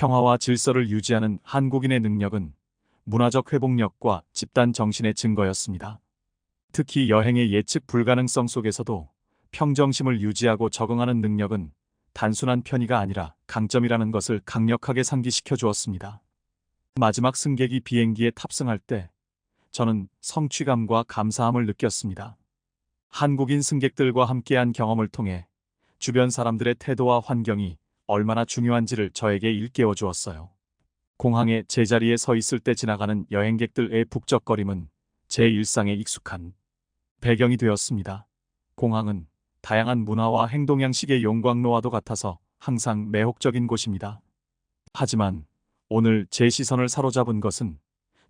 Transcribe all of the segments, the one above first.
평화와 질서를 유지하는 한국인의 능력은 문화적 회복력과 집단 정신의 증거였습니다. 특히 여행의 예측 불가능성 속에서도 평정심을 유지하고 적응하는 능력은 단순한 편의가 아니라 강점이라는 것을 강력하게 상기시켜 주었습니다. 마지막 승객이 비행기에 탑승할 때 저는 성취감과 감사함을 느꼈습니다. 한국인 승객들과 함께한 경험을 통해 주변 사람들의 태도와 환경이 얼마나 중요한지를 저에게 일깨워 주었어요. 공항의 제자리에 서 있을 때 지나가는 여행객들의 북적거림은 제 일상에 익숙한 배경이 되었습니다. 공항은 다양한 문화와 행동 양식의 용광로와도 같아서 항상 매혹적인 곳입니다. 하지만 오늘 제 시선을 사로잡은 것은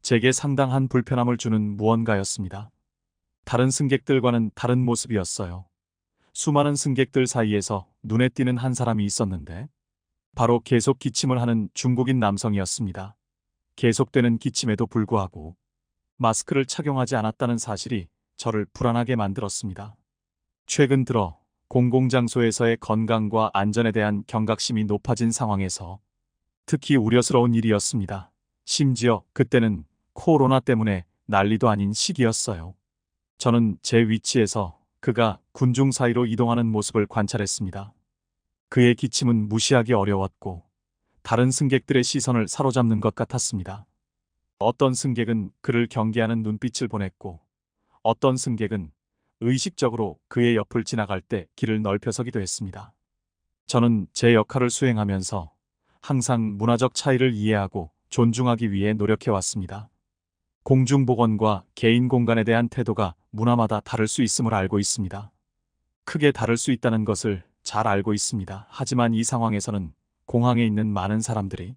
제게 상당한 불편함을 주는 무언가였습니다. 다른 승객들과는 다른 모습이었어요. 수많은 승객들 사이에서 눈에 띄는 한 사람이 있었는데 바로 계속 기침을 하는 중국인 남성이었습니다. 계속되는 기침에도 불구하고 마스크를 착용하지 않았다는 사실이 저를 불안하게 만들었습니다. 최근 들어 공공장소에서의 건강과 안전에 대한 경각심이 높아진 상황에서 특히 우려스러운 일이었습니다. 심지어 그때는 코로나 때문에 난리도 아닌 시기였어요. 저는 제 위치에서 그가 군중 사이로 이동하는 모습을 관찰했습니다. 그의 기침은 무시하기 어려웠고 다른 승객들의 시선을 사로잡는 것 같았습니다. 어떤 승객은 그를 경계하는 눈빛을 보냈고 어떤 승객은 의식적으로 그의 옆을 지나갈 때 길을 넓혀서기도 했습니다. 저는 제 역할을 수행하면서 항상 문화적 차이를 이해하고 존중하기 위해 노력해왔습니다. 공중보건과 개인 공간에 대한 태도가 문화마다 다를 수 있음을 알고 있습니다. 크게 다를 수 있다는 것을 잘 알고 있습니다. 하지만 이 상황에서는 공항에 있는 많은 사람들이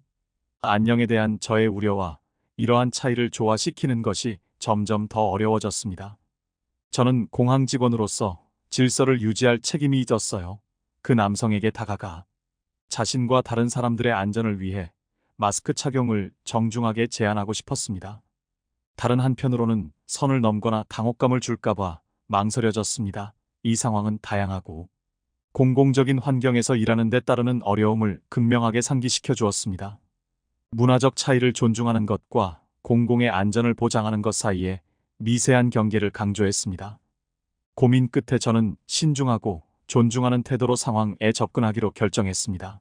안녕에 대한 저의 우려와 이러한 차이를 조화시키는 것이 점점 더 어려워졌습니다. 저는 공항 직원으로서 질서를 유지할 책임이 있었어요. 그 남성에게 다가가 자신과 다른 사람들의 안전을 위해 마스크 착용을 정중하게 제안하고 싶었습니다. 다른 한편으로는 선을 넘거나 당혹감을 줄까봐 망설여졌습니다. 이 상황은 다양하고 공공적인 환경에서 일하는 데 따르는 어려움을 극명하게 상기시켜 주었습니다. 문화적 차이를 존중하는 것과 공공의 안전을 보장하는 것 사이에 미세한 경계를 강조했습니다. 고민 끝에 저는 신중하고 존중하는 태도로 상황에 접근하기로 결정했습니다.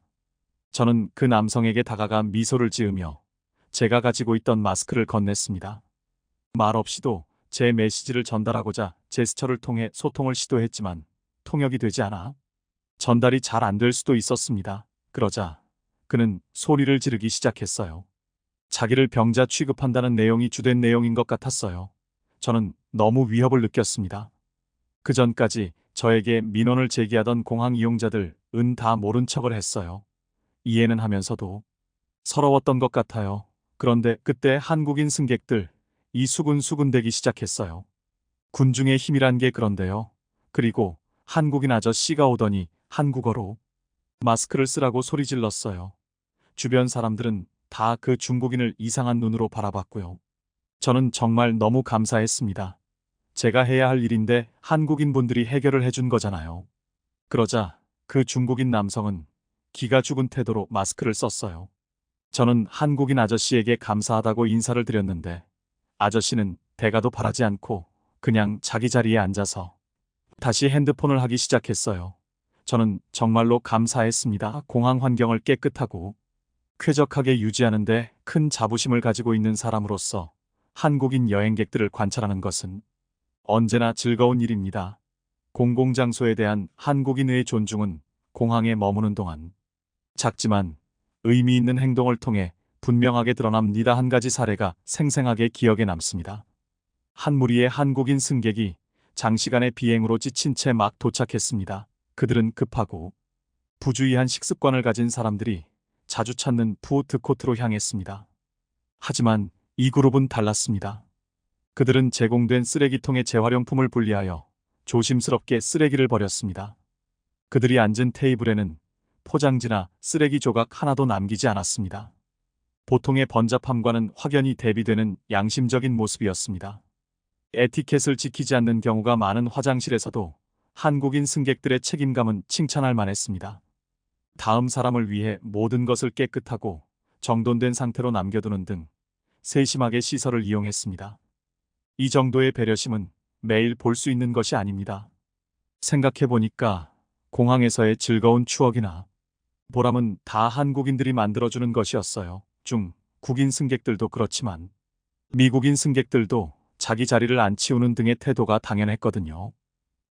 저는 그 남성에게 다가가 미소를 지으며 제가 가지고 있던 마스크를 건넸습니다. 말 없이도 제 메시지를 전달하고자 제스처를 통해 소통을 시도했지만 통역이 되지 않아 전달이 잘 안 될 수도 있었습니다. 그러자 그는 소리를 지르기 시작했어요. 자기를 병자 취급한다는 내용이 주된 내용인 것 같았어요. 저는 너무 위협을 느꼈습니다. 그 전까지 저에게 민원을 제기하던 공항 이용자들은 다 모른 척을 했어요. 이해는 하면서도 서러웠던 것 같아요. 그런데 그때 한국인 승객들이 수군수군대기 시작했어요. 군중의 힘이란 게 그런데요. 그리고 한국인 아저씨가 오더니 한국어로 마스크를 쓰라고 소리 질렀어요. 주변 사람들은 다 그 중국인을 이상한 눈으로 바라봤고요. 저는 정말 너무 감사했습니다. 제가 해야 할 일인데 한국인 분들이 해결을 해준 거잖아요. 그러자 그 중국인 남성은 기가 죽은 태도로 마스크를 썼어요. 저는 한국인 아저씨에게 감사하다고 인사를 드렸는데 아저씨는 대가도 바라지 않고 그냥 자기 자리에 앉아서 다시 핸드폰을 하기 시작했어요. 저는 정말로 감사했습니다. 공항 환경을 깨끗하고 쾌적하게 유지하는데 큰 자부심을 가지고 있는 사람으로서 한국인 여행객들을 관찰하는 것은 언제나 즐거운 일입니다. 공공장소에 대한 한국인의 존중은 공항에 머무는 동안 작지만 의미 있는 행동을 통해 분명하게 드러납니다. 한 가지 사례가 생생하게 기억에 남습니다. 한 무리의 한국인 승객이 장시간의 비행으로 지친 채 막 도착했습니다. 그들은 급하고 부주의한 식습관을 가진 사람들이 자주 찾는 푸드코트로 향했습니다. 하지만 이 그룹은 달랐습니다. 그들은 제공된 쓰레기통에 재활용품을 분리하여 조심스럽게 쓰레기를 버렸습니다. 그들이 앉은 테이블에는 포장지나 쓰레기 조각 하나도 남기지 않았습니다. 보통의 번잡함과는 확연히 대비되는 양심적인 모습이었습니다. 에티켓을 지키지 않는 경우가 많은 화장실에서도 한국인 승객들의 책임감은 칭찬할 만했습니다. 다음 사람을 위해 모든 것을 깨끗하고 정돈된 상태로 남겨두는 등 세심하게 시설을 이용했습니다. 이 정도의 배려심은 매일 볼 수 있는 것이 아닙니다. 생각해보니까 공항에서의 즐거운 추억이나 보람은 다 한국인들이 만들어주는 것이었어요. 국인 승객들도 그렇지만 미국인 승객들도 자기 자리를 안 치우는 등의 태도가 당연했거든요.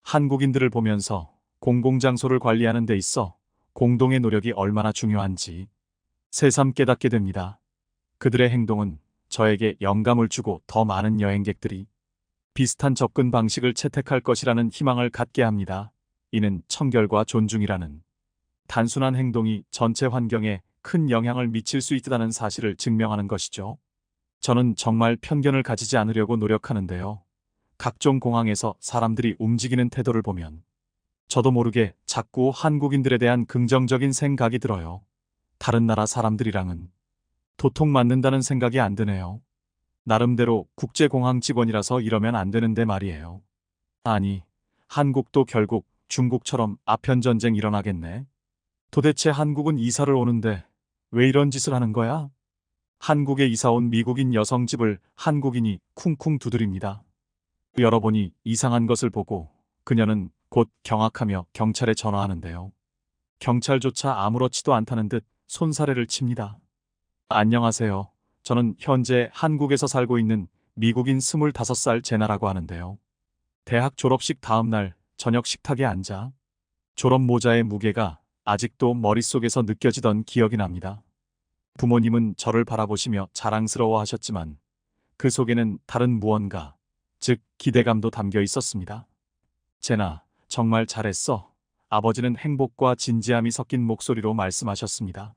한국인들을 보면서 공공장소를 관리하는 데 있어 공동의 노력이 얼마나 중요한지 새삼 깨닫게 됩니다. 그들의 행동은 저에게 영감을 주고 더 많은 여행객들이 비슷한 접근 방식을 채택할 것이라는 희망을 갖게 합니다. 이는 청결과 존중이라는 단순한 행동이 전체 환경에 큰 영향을 미칠 수 있다는 사실을 증명하는 것이죠. 저는 정말 편견을 가지지 않으려고 노력하는데요. 각종 공항에서 사람들이 움직이는 태도를 보면 저도 모르게 자꾸 한국인들에 대한 긍정적인 생각이 들어요. 다른 나라 사람들이랑은 도통 맞는다는 생각이 안 드네요. 나름대로 국제공항 직원이라서 이러면 안 되는데 말이에요. 아니, 한국도 결국 중국처럼 아편전쟁 일어나겠네. 도대체 한국은 이사를 오는데 왜 이런 짓을 하는 거야? 한국에 이사 온 미국인 여성 집을 한국인이 쿵쿵 두드립니다. 열어보니 이상한 것을 보고 그녀는 곧 경악하며 경찰에 전화하는데요. 경찰조차 아무렇지도 않다는 듯 손사래를 칩니다. 안녕하세요. 저는 현재 한국에서 살고 있는 미국인 25살 제나라고 하는데요. 대학 졸업식 다음 날 저녁 식탁에 앉아 졸업 모자의 무게가 아직도 머릿속에서 느껴지던 기억이 납니다. 부모님은 저를 바라보시며 자랑스러워 하셨지만 그 속에는 다른 무언가, 즉 기대감도 담겨 있었습니다. 제나, 정말 잘했어. 아버지는 행복과 진지함이 섞인 목소리로 말씀하셨습니다.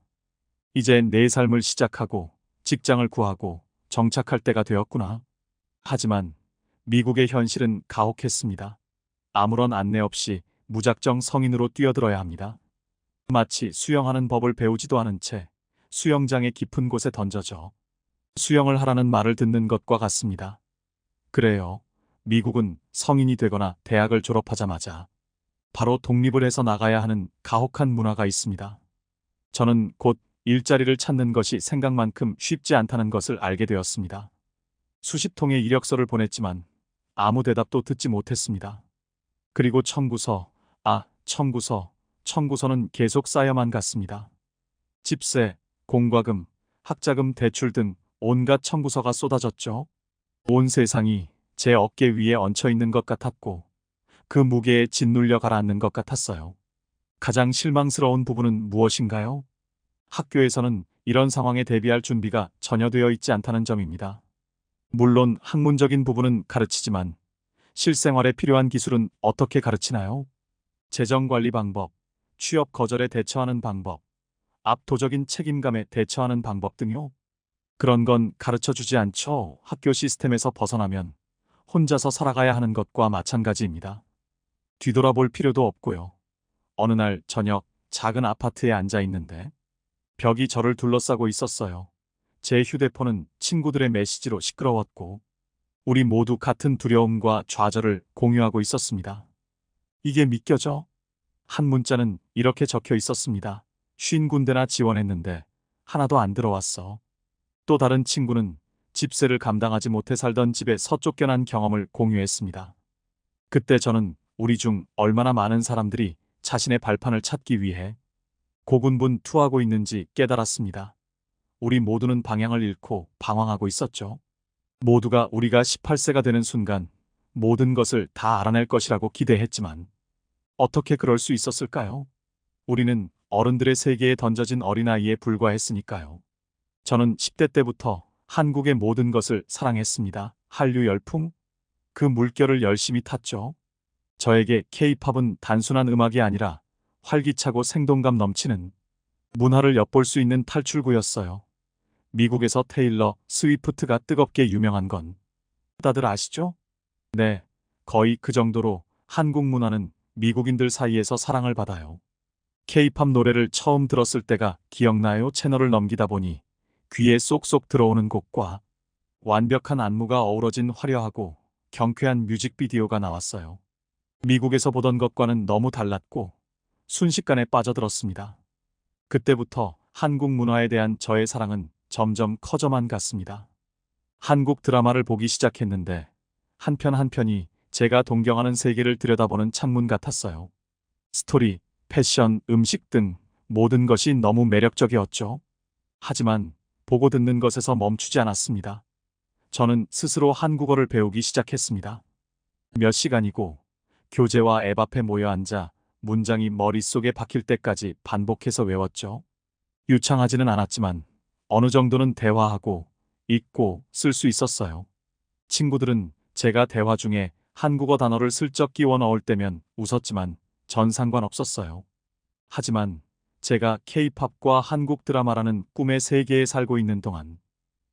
이제 내 삶을 시작하고 직장을 구하고 정착할 때가 되었구나. 하지만 미국의 현실은 가혹했습니다. 아무런 안내 없이 무작정 성인으로 뛰어들어야 합니다. 마치 수영하는 법을 배우지도 않은 채 수영장의 깊은 곳에 던져져 수영을 하라는 말을 듣는 것과 같습니다. 그래요. 미국은 성인이 되거나 대학을 졸업하자마자 바로 독립을 해서 나가야 하는 가혹한 문화가 있습니다. 저는 곧 일자리를 찾는 것이 생각만큼 쉽지 않다는 것을 알게 되었습니다. 수십 통의 이력서를 보냈지만 아무 대답도 듣지 못했습니다. 그리고 청구서는 계속 쌓여만 갔습니다. 집세, 공과금, 학자금 대출 등 온갖 청구서가 쏟아졌죠. 온 세상이 제 어깨 위에 얹혀 있는 것 같았고 그 무게에 짓눌려 가라앉는 것 같았어요. 가장 실망스러운 부분은 무엇인가요? 학교에서는 이런 상황에 대비할 준비가 전혀 되어 있지 않다는 점입니다. 물론 학문적인 부분은 가르치지만 실생활에 필요한 기술은 어떻게 가르치나요? 재정관리 방법, 취업 거절에 대처하는 방법, 압도적인 책임감에 대처하는 방법 등요. 그런 건 가르쳐 주지 않죠. 학교 시스템에서 벗어나면 혼자서 살아가야 하는 것과 마찬가지입니다. 뒤돌아볼 필요도 없고요. 어느 날 저녁 작은 아파트에 앉아 있는데 벽이 저를 둘러싸고 있었어요. 제 휴대폰은 친구들의 메시지로 시끄러웠고 우리 모두 같은 두려움과 좌절을 공유하고 있었습니다. 이게 믿겨져? 한 문자는 이렇게 적혀 있었습니다. 50군데나 지원했는데 하나도 안 들어왔어. 또 다른 친구는 집세를 감당하지 못해 살던 집에서 쫓겨난 경험을 공유했습니다. 그때 저는 우리 중 얼마나 많은 사람들이 자신의 발판을 찾기 위해 고군분투하고 있는지 깨달았습니다. 우리 모두는 방향을 잃고 방황하고 있었죠. 모두가 우리가 18세가 되는 순간 모든 것을 다 알아낼 것이라고 기대했지만 어떻게 그럴 수 있었을까요? 우리는 어른들의 세계에 던져진 어린아이에 불과했으니까요. 저는 10대 때부터 한국의 모든 것을 사랑했습니다. 한류 열풍? 그 물결을 열심히 탔죠. 저에게 K-팝은 단순한 음악이 아니라 활기차고 생동감 넘치는 문화를 엿볼 수 있는 탈출구였어요. 미국에서 테일러 스위프트가 뜨겁게 유명한 건 다들 아시죠? 네, 거의 그 정도로 한국 문화는 미국인들 사이에서 사랑을 받아요. K-팝 노래를 처음 들었을 때가 기억나요? 채널을 넘기다 보니 귀에 쏙쏙 들어오는 곡과 완벽한 안무가 어우러진 화려하고 경쾌한 뮤직비디오가 나왔어요. 미국에서 보던 것과는 너무 달랐고 순식간에 빠져들었습니다. 그때부터 한국 문화에 대한 저의 사랑은 점점 커져만 갔습니다. 한국 드라마를 보기 시작했는데 한 편 한 편이 제가 동경하는 세계를 들여다보는 창문 같았어요. 스토리, 패션, 음식 등 모든 것이 너무 매력적이었죠. 하지만 보고 듣는 것에서 멈추지 않았습니다. 저는 스스로 한국어를 배우기 시작했습니다. 몇 시간이고 교재와 앱 앞에 모여 앉아 문장이 머릿속에 박힐 때까지 반복해서 외웠죠. 유창하지는 않았지만 어느 정도는 대화하고 읽고 쓸 수 있었어요. 친구들은 제가 대화 중에 한국어 단어를 슬쩍 끼워 넣을 때면 웃었지만 전 상관없었어요. 하지만 제가 K-팝과 한국 드라마라는 꿈의 세계에 살고 있는 동안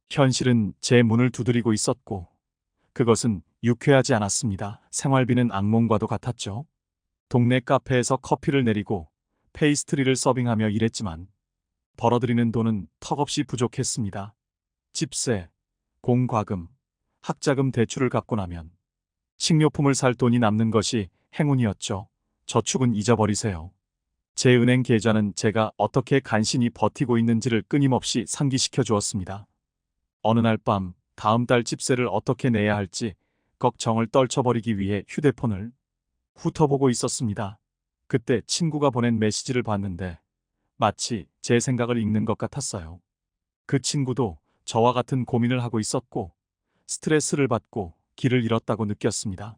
현실은 제 문을 두드리고 있었고 그것은 유쾌하지 않았습니다. 생활비는 악몽과도 같았죠. 동네 카페에서 커피를 내리고 페이스트리를 서빙하며 일했지만 벌어들이는 돈은 턱없이 부족했습니다. 집세, 공과금, 학자금 대출을 갚고 나면 식료품을 살 돈이 남는 것이 행운이었죠. 저축은 잊어버리세요. 제 은행 계좌는 제가 어떻게 간신히 버티고 있는지를 끊임없이 상기시켜 주었습니다. 어느 날 밤 다음 달 집세를 어떻게 내야 할지 걱정을 떨쳐버리기 위해 휴대폰을 훑어보고 있었습니다. 그때 친구가 보낸 메시지를 봤는데 마치 제 생각을 읽는 것 같았어요. 그 친구도 저와 같은 고민을 하고 있었고 스트레스를 받고 길을 잃었다고 느꼈습니다.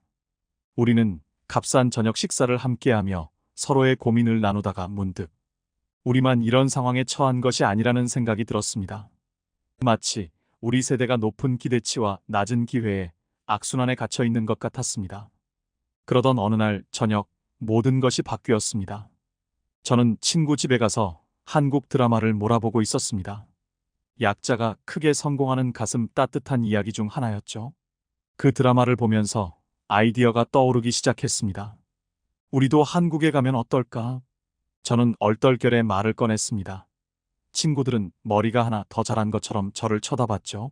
우리는 값싼 저녁 식사를 함께하며 서로의 고민을 나누다가 문득 우리만 이런 상황에 처한 것이 아니라는 생각이 들었습니다. 마치 우리 세대가 높은 기대치와 낮은 기회에 악순환에 갇혀 있는 것 같았습니다. 그러던 어느 날 저녁 모든 것이 바뀌었습니다. 저는 친구 집에 가서 한국 드라마를 몰아보고 있었습니다. 약자가 크게 성공하는 가슴 따뜻한 이야기 중 하나였죠. 그 드라마를 보면서 아이디어가 떠오르기 시작했습니다. 우리도 한국에 가면 어떨까? 저는 얼떨결에 말을 꺼냈습니다. 친구들은 머리가 하나 더 자란 것처럼 저를 쳐다봤죠.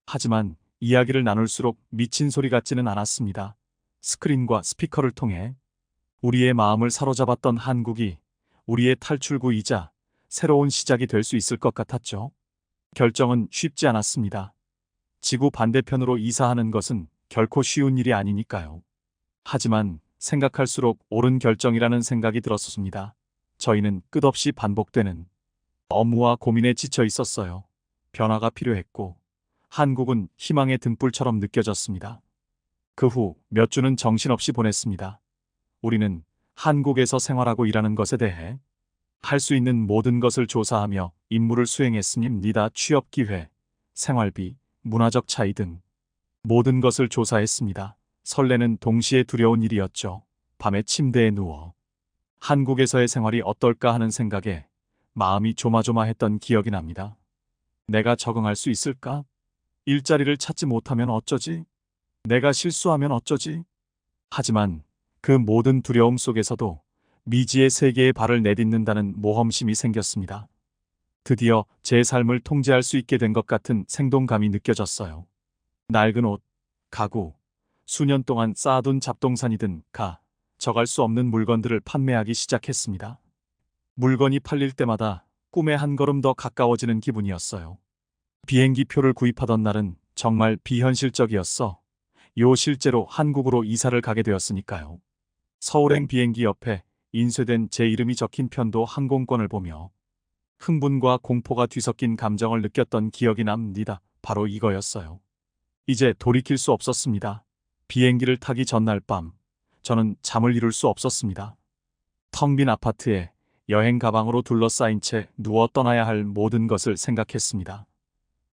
하지만 이야기를 나눌수록 미친 소리 같지는 않았습니다. 스크린과 스피커를 통해 우리의 마음을 사로잡았던 한국이 우리의 탈출구이자 새로운 시작이 될 수 있을 것 같았죠. 결정은 쉽지 않았습니다. 지구 반대편으로 이사하는 것은 결코 쉬운 일이 아니니까요. 하지만 생각할수록 옳은 결정이라는 생각이 들었습니다. 저희는 끝없이 반복되는 업무와 고민에 지쳐 있었어요. 변화가 필요했고 한국은 희망의 등불처럼 느껴졌습니다. 그 후 몇 주는 정신없이 보냈습니다. 우리는 한국에서 생활하고 일하는 것에 대해 할 수 있는 모든 것을 조사하며 임무를 수행했습니다. 취업 기회, 생활비, 문화적 차이 등 모든 것을 조사했습니다. 설레는 동시에 두려운 일이었죠. 밤에 침대에 누워 한국에서의 생활이 어떨까 하는 생각에 마음이 조마조마했던 기억이 납니다. 내가 적응할 수 있을까? 일자리를 찾지 못하면 어쩌지? 내가 실수하면 어쩌지? 하지만 그 모든 두려움 속에서도 미지의 세계에 발을 내딛는다는 모험심이 생겼습니다. 드디어 제 삶을 통제할 수 있게 된 것 같은 생동감이 느껴졌어요. 낡은 옷, 가구, 수년 동안 쌓아둔 잡동사니든 저갈 수 없는 물건들을 판매하기 시작했습니다. 물건이 팔릴 때마다 꿈에 한 걸음 더 가까워지는 기분이었어요. 비행기 표를 구입하던 날은 정말 비현실적이었어. 실제로 한국으로 이사를 가게 되었으니까요. 서울행 비행기 옆에 인쇄된 제 이름이 적힌 편도 항공권을 보며 흥분과 공포가 뒤섞인 감정을 느꼈던 기억이 납니다. 바로 이거였어요. 이제 돌이킬 수 없었습니다. 비행기를 타기 전날 밤, 저는 잠을 이룰 수 없었습니다. 텅 빈 아파트에 여행 가방으로 둘러싸인 채 누워 떠나야 할 모든 것을 생각했습니다.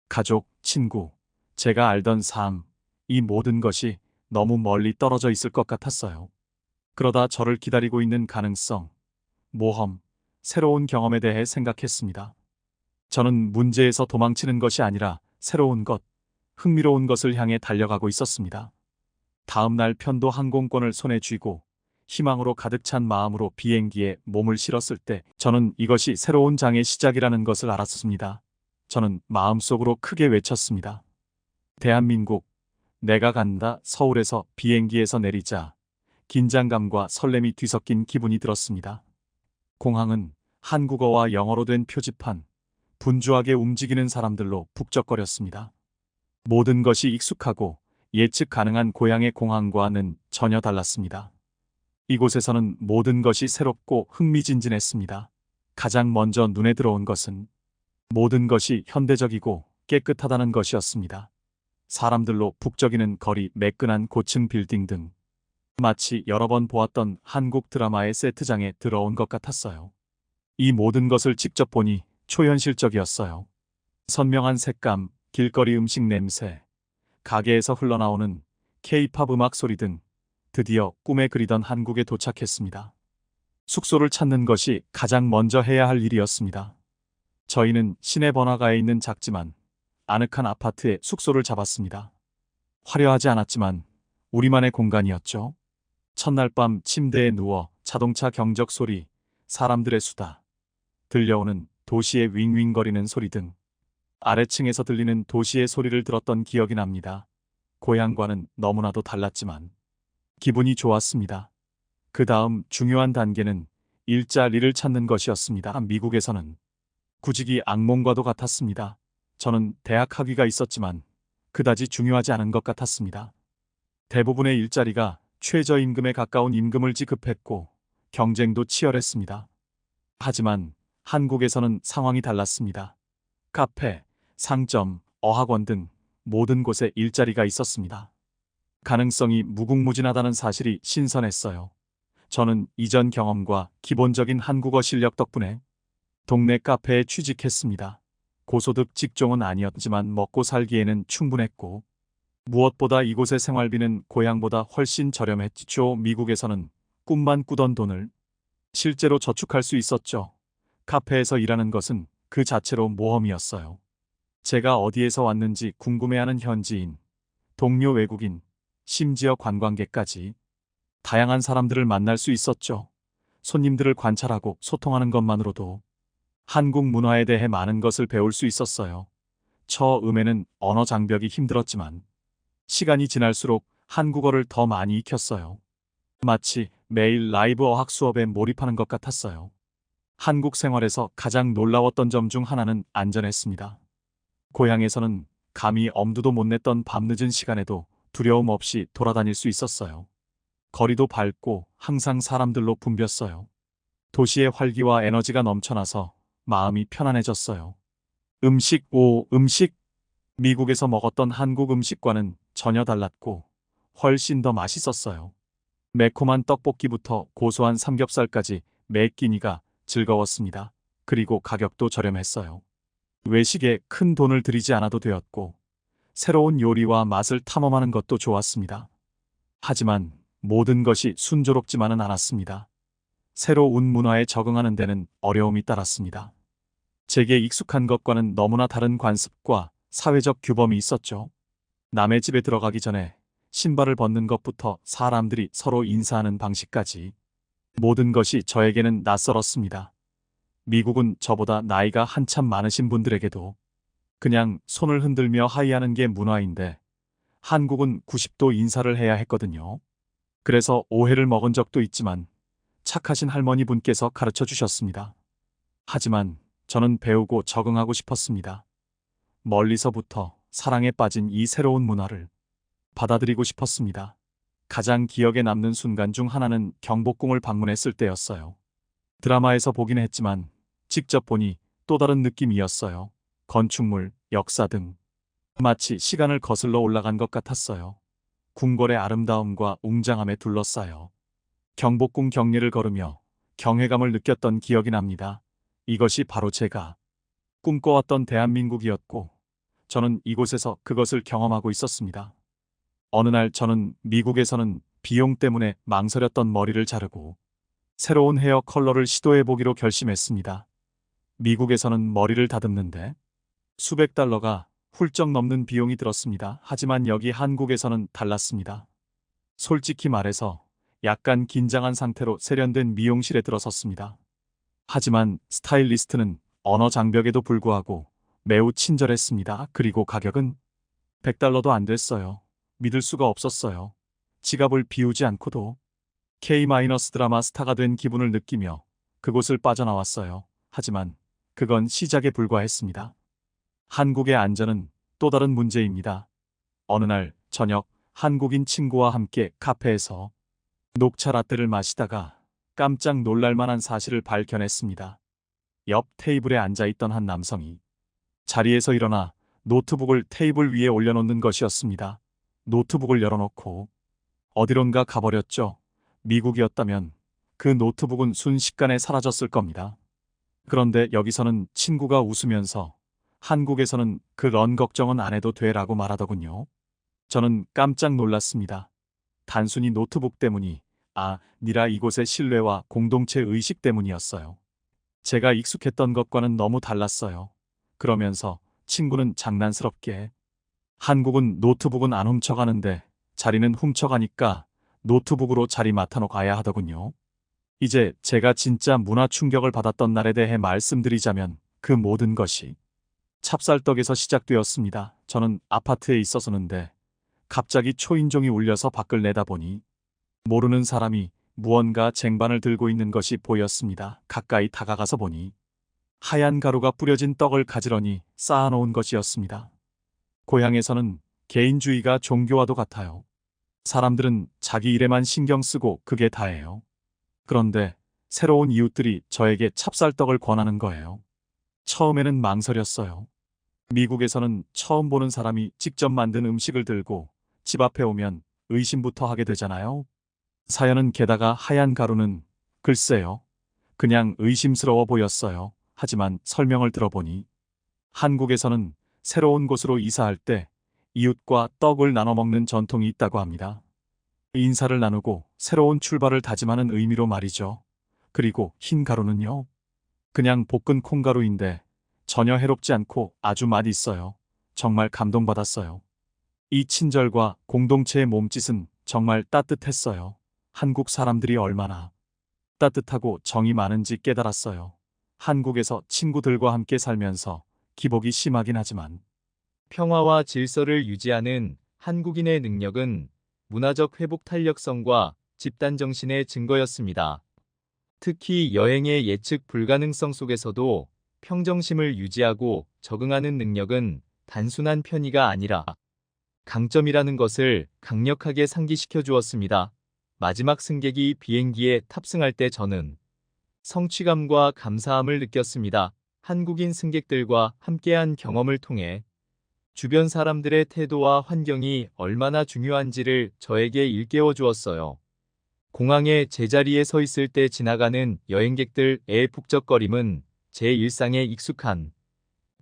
가족, 친구, 제가 알던 삶, 이 모든 것이 너무 멀리 떨어져 있을 것 같았어요. 그러다 저를 기다리고 있는 가능성, 모험, 새로운 경험에 대해 생각했습니다. 저는 문제에서 도망치는 것이 아니라 새로운 것, 흥미로운 것을 향해 달려가고 있었습니다. 다음 날 편도 항공권을 손에 쥐고 희망으로 가득 찬 마음으로 비행기에 몸을 실었을 때 저는 이것이 새로운 장의 시작이라는 것을 알았습니다. 저는 마음속으로 크게 외쳤습니다. 대한민국, 내가 간다. 서울에서 비행기에서 내리자 긴장감과 설렘이 뒤섞인 기분이 들었습니다. 공항은 한국어와 영어로 된 표지판, 분주하게 움직이는 사람들로 북적거렸습니다. 모든 것이 익숙하고 예측 가능한 고향의 공항과는 전혀 달랐습니다. 이곳에서는 모든 것이 새롭고 흥미진진했습니다. 가장 먼저 눈에 들어온 것은 모든 것이 현대적이고 깨끗하다는 것이었습니다. 사람들로 북적이는 거리, 매끈한 고층 빌딩 등 마치 여러 번 보았던 한국 드라마의 세트장에 들어온 것 같았어요. 이 모든 것을 직접 보니 초현실적이었어요. 선명한 색감, 길거리 음식 냄새, 가게에서 흘러나오는 K-팝 음악 소리 등 드디어 꿈에 그리던 한국에 도착했습니다. 숙소를 찾는 것이 가장 먼저 해야 할 일이었습니다. 저희는 시내 번화가에 있는 작지만 아늑한 아파트에 숙소를 잡았습니다. 화려하지 않았지만 우리만의 공간이었죠. 첫날 밤 침대에 누워 자동차 경적 소리, 사람들의 수다, 들려오는 도시의 윙윙거리는 소리 등 아래층에서 들리는 도시의 소리를 들었던 기억이 납니다. 고향과는 너무나도 달랐지만 기분이 좋았습니다. 그 다음 중요한 단계는 일자리를 찾는 것이었습니다. 미국에서는 구직이 악몽과도 같았습니다. 저는 대학 학위가 있었지만 그다지 중요하지 않은 것 같았습니다. 대부분의 일자리가 최저임금에 가까운 임금을 지급했고 경쟁도 치열했습니다. 하지만 한국에서는 상황이 달랐습니다. 카페, 상점, 어학원 등 모든 곳에 일자리가 있었습니다. 가능성이 무궁무진하다는 사실이 신선했어요. 저는 이전 경험과 기본적인 한국어 실력 덕분에 동네 카페에 취직했습니다. 고소득 직종은 아니었지만 먹고 살기에는 충분했고 무엇보다 이곳의 생활비는 고향보다 훨씬 저렴했죠. 미국에서는 꿈만 꾸던 돈을 실제로 저축할 수 있었죠. 카페에서 일하는 것은 그 자체로 모험이었어요. 제가 어디에서 왔는지 궁금해하는 현지인, 동료 외국인, 심지어 관광객까지 다양한 사람들을 만날 수 있었죠. 손님들을 관찰하고 소통하는 것만으로도 한국 문화에 대해 많은 것을 배울 수 있었어요. 처음에는 언어 장벽이 힘들었지만 시간이 지날수록 한국어를 더 많이 익혔어요. 마치 매일 라이브 어학 수업에 몰입하는 것 같았어요. 한국 생활에서 가장 놀라웠던 점 중 하나는 안전했습니다. 고향에서는 감히 엄두도 못 냈던 밤늦은 시간에도 두려움 없이 돌아다닐 수 있었어요. 거리도 밝고 항상 사람들로 붐볐어요. 도시의 활기와 에너지가 넘쳐나서 마음이 편안해졌어요. 음식. 미국에서 먹었던 한국 음식과는 전혀 달랐고 훨씬 더 맛있었어요. 매콤한 떡볶이부터 고소한 삼겹살까지 매 끼니가 즐거웠습니다. 그리고 가격도 저렴했어요. 외식에 큰 돈을 들이지 않아도 되었고 새로운 요리와 맛을 탐험하는 것도 좋았습니다. 하지만 모든 것이 순조롭지만은 않았습니다. 새로운 문화에 적응하는 데는 어려움이 따랐습니다. 제게 익숙한 것과는 너무나 다른 관습과 사회적 규범이 있었죠. 남의 집에 들어가기 전에 신발을 벗는 것부터 사람들이 서로 인사하는 방식까지 모든 것이 저에게는 낯설었습니다. 미국은 저보다 나이가 한참 많으신 분들에게도 그냥 손을 흔들며 하이하는 게 문화인데 한국은 90도 인사를 해야 했거든요. 그래서 오해를 먹은 적도 있지만 착하신 할머니 분께서 가르쳐 주셨습니다. 하지만 저는 배우고 적응하고 싶었습니다. 멀리서부터 사랑에 빠진 이 새로운 문화를 받아들이고 싶었습니다. 가장 기억에 남는 순간 중 하나는 경복궁을 방문했을 때였어요. 드라마에서 보긴 했지만 직접 보니 또 다른 느낌이었어요. 건축물, 역사 등 마치 시간을 거슬러 올라간 것 같았어요. 궁궐의 아름다움과 웅장함에 둘러싸여 경복궁 경리를 걸으며 경외감을 느꼈던 기억이 납니다. 이것이 바로 제가 꿈꿔왔던 대한민국이었고 저는 이곳에서 그것을 경험하고 있었습니다. 어느 날 저는 미국에서는 비용 때문에 망설였던 머리를 자르고 새로운 헤어 컬러를 시도해보기로 결심했습니다. 미국에서는 머리를 다듬는데 수백 달러가 훌쩍 넘는 비용이 들었습니다. 하지만 여기 한국에서는 달랐습니다. 솔직히 말해서 약간 긴장한 상태로 세련된 미용실에 들어섰습니다. 하지만 스타일리스트는 언어 장벽에도 불구하고 매우 친절했습니다. 그리고 가격은 $100도 안 됐어요. 믿을 수가 없었어요. 지갑을 비우지 않고도 K- 드라마 스타가 된 기분을 느끼며 그곳을 빠져나왔어요. 하지만 그건 시작에 불과했습니다. 한국의 안전은 또 다른 문제입니다. 어느 날 저녁 한국인 친구와 함께 카페에서 녹차 라떼를 마시다가 깜짝 놀랄 만한 사실을 발견했습니다. 옆 테이블에 앉아있던 한 남성이 자리에서 일어나 노트북을 테이블 위에 올려놓는 것이었습니다. 노트북을 열어놓고 어디론가 가버렸죠. 미국이었다면 그 노트북은 순식간에 사라졌을 겁니다. 그런데 여기서는 친구가 웃으면서 한국에서는 그런 걱정은 안 해도 돼라고 말하더군요. 저는 깜짝 놀랐습니다. 단순히 노트북 때문이 아니라 이곳의 신뢰와 공동체 의식 때문이었어요. 제가 익숙했던 것과는 너무 달랐어요. 그러면서 친구는 장난스럽게 한국은 노트북은 안 훔쳐가는데 자리는 훔쳐가니까 노트북으로 자리 맡아놓고 가야 하더군요. 이제 제가 진짜 문화 충격을 받았던 날에 대해 말씀드리자면 그 모든 것이 찹쌀떡에서 시작되었습니다. 저는 아파트에 있었었는데 갑자기 초인종이 울려서 밖을 내다보니 모르는 사람이 무언가 쟁반을 들고 있는 것이 보였습니다. 가까이 다가가서 보니 하얀 가루가 뿌려진 떡을 가지런히 쌓아놓은 것이었습니다. 고향에서는 개인주의가 종교와도 같아요. 사람들은 자기 일에만 신경 쓰고 그게 다예요. 그런데 새로운 이웃들이 저에게 찹쌀떡을 권하는 거예요. 처음에는 망설였어요. 미국에서는 처음 보는 사람이 직접 만든 음식을 들고 집 앞에 오면 의심부터 하게 되잖아요. 사연은 게다가 하얀 가루는 글쎄요. 그냥 의심스러워 보였어요. 하지만 설명을 들어보니 한국에서는 새로운 곳으로 이사할 때 이웃과 떡을 나눠 먹는 전통이 있다고 합니다. 인사를 나누고 새로운 출발을 다짐하는 의미로 말이죠. 그리고 흰 가루는요. 그냥 볶은 콩가루인데 전혀 해롭지 않고 아주 맛있어요. 정말 감동받았어요. 이 친절과 공동체의 몸짓은 정말 따뜻했어요. 한국 사람들이 얼마나 따뜻하고 정이 많은지 깨달았어요. 한국에서 친구들과 함께 살면서 기복이 심하긴 하지만 평화와 질서를 유지하는 한국인의 능력은 문화적 회복 탄력성과 집단 정신의 증거였습니다. 특히 여행의 예측 불가능성 속에서도 평정심을 유지하고 적응하는 능력은 단순한 편의가 아니라 강점이라는 것을 강력하게 상기시켜 주었습니다. 마지막 승객이 비행기에 탑승할 때 저는 성취감과 감사함을 느꼈습니다. 한국인 승객들과 함께한 경험을 통해 주변 사람들의 태도와 환경이 얼마나 중요한지를 저에게 일깨워 주었어요. 공항에 제자리에 서 있을 때 지나가는 여행객들의 북적거림은 제 일상에 익숙한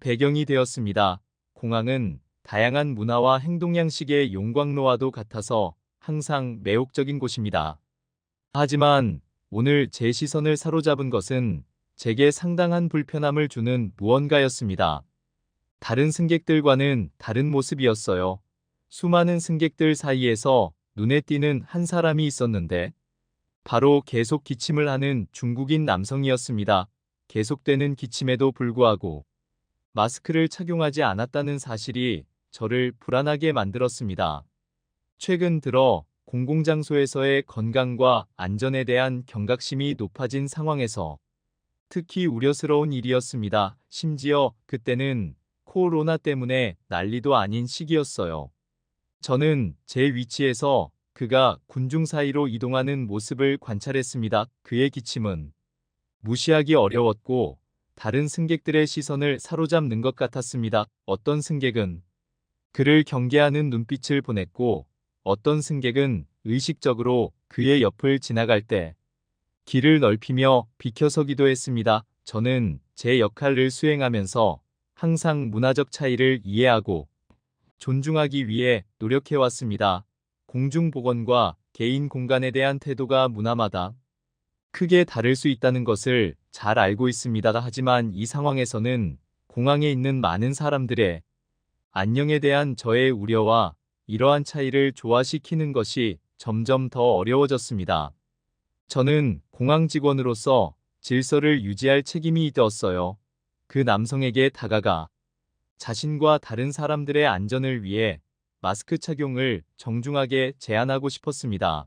배경이 되었습니다. 공항은 다양한 문화와 행동 양식의 용광로와도 같아서 항상 매혹적인 곳입니다. 하지만 오늘 제 시선을 사로잡은 것은 제게 상당한 불편함을 주는 무언가였습니다. 다른 승객들과는 다른 모습이었어요. 수많은 승객들 사이에서 눈에 띄는 한 사람이 있었는데 바로 계속 기침을 하는 중국인 남성이었습니다. 계속되는 기침에도 불구하고 마스크를 착용하지 않았다는 사실이 저를 불안하게 만들었습니다. 최근 들어 공공장소에서의 건강과 안전에 대한 경각심이 높아진 상황에서 특히 우려스러운 일이었습니다. 심지어 그때는 코로나 때문에 난리도 아닌 시기였어요. 저는 제 위치에서 그가 군중 사이로 이동하는 모습을 관찰했습니다. 그의 기침은 무시하기 어려웠고 다른 승객들의 시선을 사로잡는 것 같았습니다. 어떤 승객은 그를 경계하는 눈빛을 보냈고 어떤 승객은 의식적으로 그의 옆을 지나갈 때 길을 넓히며 비켜서기도 했습니다. 저는 제 역할을 수행하면서 항상 문화적 차이를 이해하고 존중하기 위해 노력해왔습니다. 공중보건과 개인 공간에 대한 태도가 문화마다 크게 다를 수 있다는 것을 잘 알고 있습니다. 하지만 이 상황에서는 공항에 있는 많은 사람들의 안녕에 대한 저의 우려와 이러한 차이를 조화시키는 것이 점점 더 어려워졌습니다. 저는 공항 직원으로서 질서를 유지할 책임이 있었어요. 그 남성에게 다가가 자신과 다른 사람들의 안전을 위해 마스크 착용을 정중하게 제안하고 싶었습니다.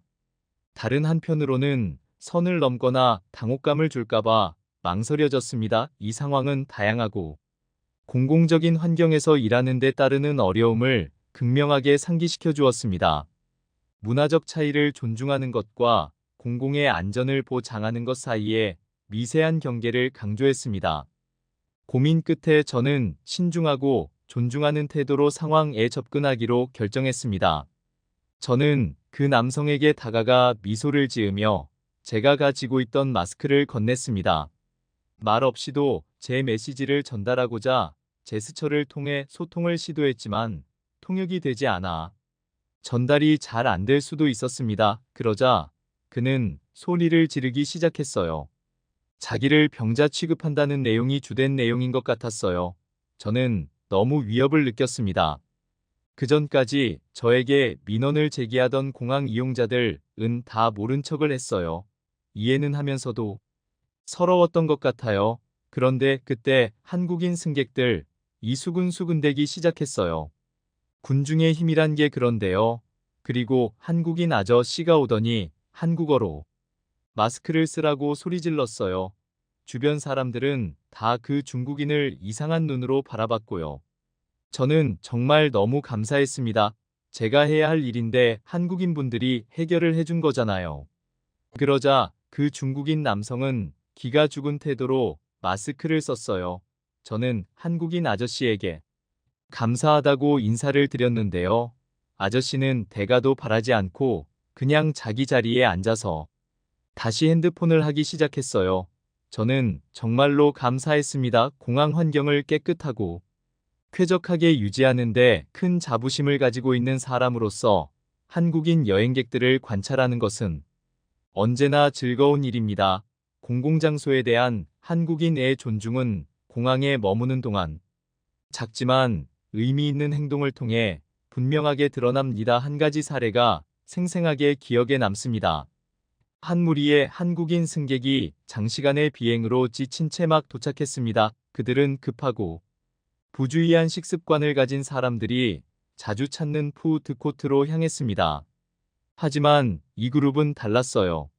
다른 한편으로는 선을 넘거나 당혹감을 줄까봐 망설여졌습니다. 이 상황은 다양하고 공공적인 환경에서 일하는 데 따르는 어려움을 극명하게 상기시켜 주었습니다. 문화적 차이를 존중하는 것과 공공의 안전을 보장하는 것 사이에 미세한 경계를 강조했습니다. 고민 끝에 저는 신중하고 존중하는 태도로 상황에 접근하기로 결정했습니다. 저는 그 남성에게 다가가 미소를 지으며 제가 가지고 있던 마스크를 건넸습니다. 말 없이도 제 메시지를 전달하고자 제스처를 통해 소통을 시도했지만 통역이 되지 않아 전달이 잘 안 될 수도 있었습니다. 그러자 그는 소리를 지르기 시작했어요. 자기를 병자 취급한다는 내용이 주된 내용인 것 같았어요. 저는 너무 위협을 느꼈습니다. 그전까지 저에게 민원을 제기하던 공항 이용자들은 다 모른 척을 했어요. 이해는 하면서도 서러웠던 것 같아요. 그런데 그때 한국인 승객들이 수근수근대기 시작했어요. 군중의 힘이란 게 그런데요. 그리고 한국인 아저씨가 오더니 한국어로 마스크를 쓰라고 소리질렀어요. 주변 사람들은 다 그 중국인을 이상한 눈으로 바라봤고요. 저는 정말 너무 감사했습니다. 제가 해야 할 일인데 한국인 분들이 해결을 해준 거잖아요. 그러자 그 중국인 남성은 기가 죽은 태도로 마스크를 썼어요. 저는 한국인 아저씨에게 감사하다고 인사를 드렸는데요. 아저씨는 대가도 바라지 않고 그냥 자기 자리에 앉아서 다시 핸드폰을 하기 시작했어요. 저는 정말로 감사했습니다. 공항 환경을 깨끗하고 쾌적하게 유지하는데 큰 자부심을 가지고 있는 사람으로서 한국인 여행객들을 관찰하는 것은 언제나 즐거운 일입니다. 공공장소에 대한 한국인의 존중은 공항에 머무는 동안 작지만 의미 있는 행동을 통해 분명하게 드러납니다. 한 가지 사례가 생생하게 기억에 남습니다. 한 무리의 한국인 승객이 장시간의 비행으로 지친 채 막 도착했습니다. 그들은 급하고 부주의한 식습관을 가진 사람들이 자주 찾는 푸드코트로 향했습니다. 하지만 이 그룹은 달랐어요.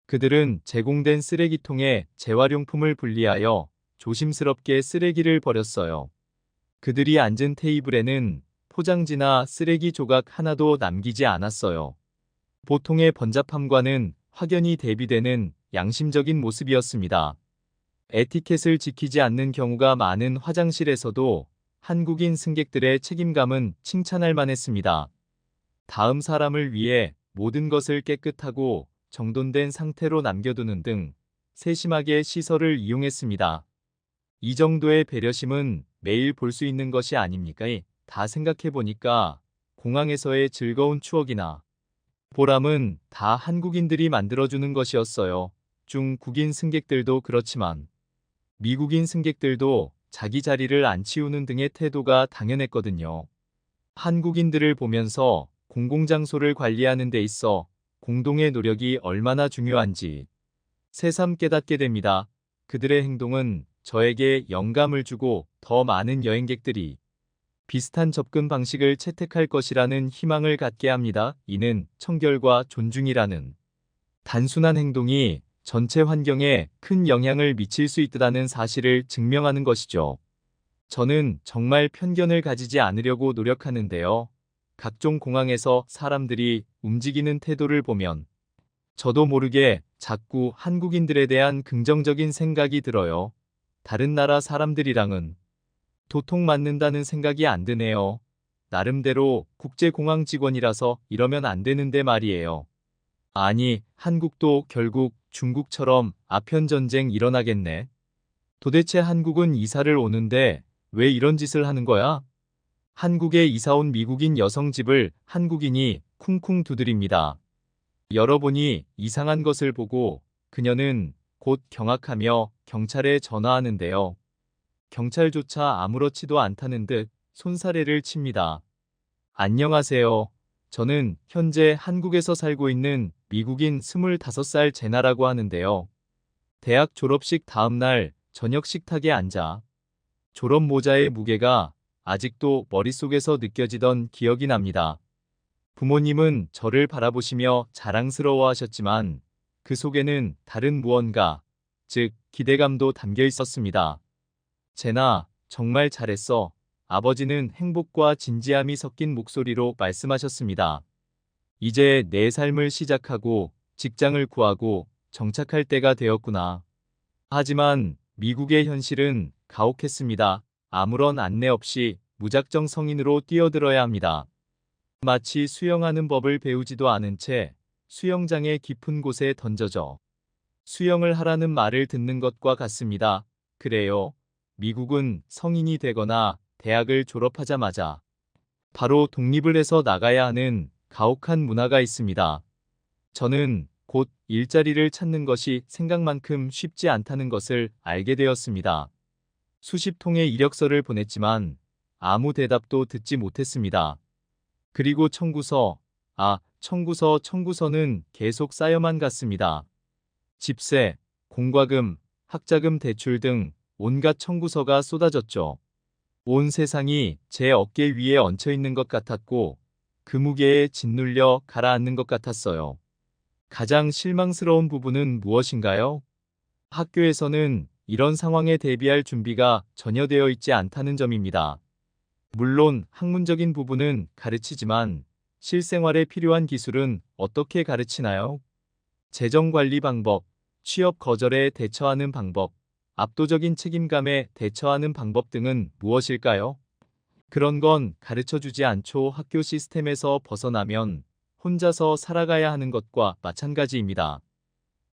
그들은 제공된 쓰레기통에 재활용품을 분리하여 조심스럽게 쓰레기를 버렸어요. 그들이 앉은 테이블에는 포장지나 쓰레기 조각 하나도 남기지 않았어요. 보통의 번잡함과는 확연히 대비되는 양심적인 모습이었습니다. 에티켓을 지키지 않는 경우가 많은 화장실에서도 한국인 승객들의 책임감은 칭찬할 만했습니다. 다음 사람을 위해 모든 것을 깨끗하고 정돈된 상태로 남겨두는 등 세심하게 시설을 이용했습니다. 이 정도의 배려심은 매일 볼 수 있는 것이 아닙니까? 다 생각해보니까 공항에서의 즐거운 추억이나 보람은 다 한국인들이 만들어주는 것이었어요. 중국인 승객들도 그렇지만 미국인 승객들도 자기 자리를 안 치우는 등의 태도가 당연했거든요. 한국인들을 보면서 공공장소를 관리하는 데 있어 공동의 노력이 얼마나 중요한지 새삼 깨닫게 됩니다. 그들의 행동은 저에게 영감을 주고 더 많은 여행객들이 비슷한 접근 방식을 채택할 것이라는 희망을 갖게 합니다. 이는 청결과 존중이라는 단순한 행동이 전체 환경에 큰 영향을 미칠 수 있다는 사실을 증명하는 것이죠. 저는 정말 편견을 가지지 않으려고 노력하는데요. 각종 공항에서 사람들이 움직이는 태도를 보면 저도 모르게 자꾸 한국인들에 대한 긍정적인 생각이 들어요. 다른 나라 사람들이랑은 도통 맞는다는 생각이 안 드네요. 나름대로 국제공항 직원이라서 이러면 안 되는데 말이에요. 아니, 한국도 결국 중국처럼 아편전쟁 일어나겠네. 도대체 한국은 이사를 오는데 왜 이런 짓을 하는 거야? 한국에 이사 온 미국인 여성 집을 한국인이 쿵쿵 두드립니다. 여러분이 이상한 것을 보고 그녀는 곧 경악하며 경찰에 전화하는데요. 경찰조차 아무렇지도 않다는 듯 손사래를 칩니다. 안녕하세요. 저는 현재 한국에서 살고 있는 미국인 25살 제나라고 하는데요. 대학 졸업식 다음 날 저녁 식탁에 앉아 졸업 모자의 무게가 아직도 머릿속에서 느껴지던 기억이 납니다. 부모님은 저를 바라보시며 자랑스러워하셨지만 그 속에는 다른 무언가, 즉 기대감도 담겨 있었습니다. 제나, 정말 잘했어. 아버지는 행복과 진지함이 섞인 목소리로 말씀하셨습니다. 이제 내 삶을 시작하고 직장을 구하고 정착할 때가 되었구나. 하지만 미국의 현실은 가혹했습니다. 아무런 안내 없이 무작정 성인으로 뛰어들어야 합니다. 마치 수영하는 법을 배우지도 않은 채 수영장의 깊은 곳에 던져져 수영을 하라는 말을 듣는 것과 같습니다. 그래요. 미국은 성인이 되거나 대학을 졸업하자마자 바로 독립을 해서 나가야 하는 가혹한 문화가 있습니다. 저는 곧 일자리를 찾는 것이 생각만큼 쉽지 않다는 것을 알게 되었습니다. 수십 통의 이력서를 보냈지만 아무 대답도 듣지 못했습니다. 그리고 청구서는 계속 쌓여만 갔습니다. 집세, 공과금, 학자금 대출 등 온갖 청구서가 쏟아졌죠. 온 세상이 제 어깨 위에 얹혀 있는 것 같았고 그 무게에 짓눌려 가라앉는 것 같았어요. 가장 실망스러운 부분은 무엇인가요? 학교에서는 이런 상황에 대비할 준비가 전혀 되어 있지 않다는 점입니다. 물론 학문적인 부분은 가르치지만 실생활에 필요한 기술은 어떻게 가르치나요? 재정관리 방법, 취업 거절에 대처하는 방법, 압도적인 책임감에 대처하는 방법 등은 무엇일까요? 그런 건 가르쳐주지 않죠. 학교 시스템에서 벗어나면 혼자서 살아가야 하는 것과 마찬가지입니다.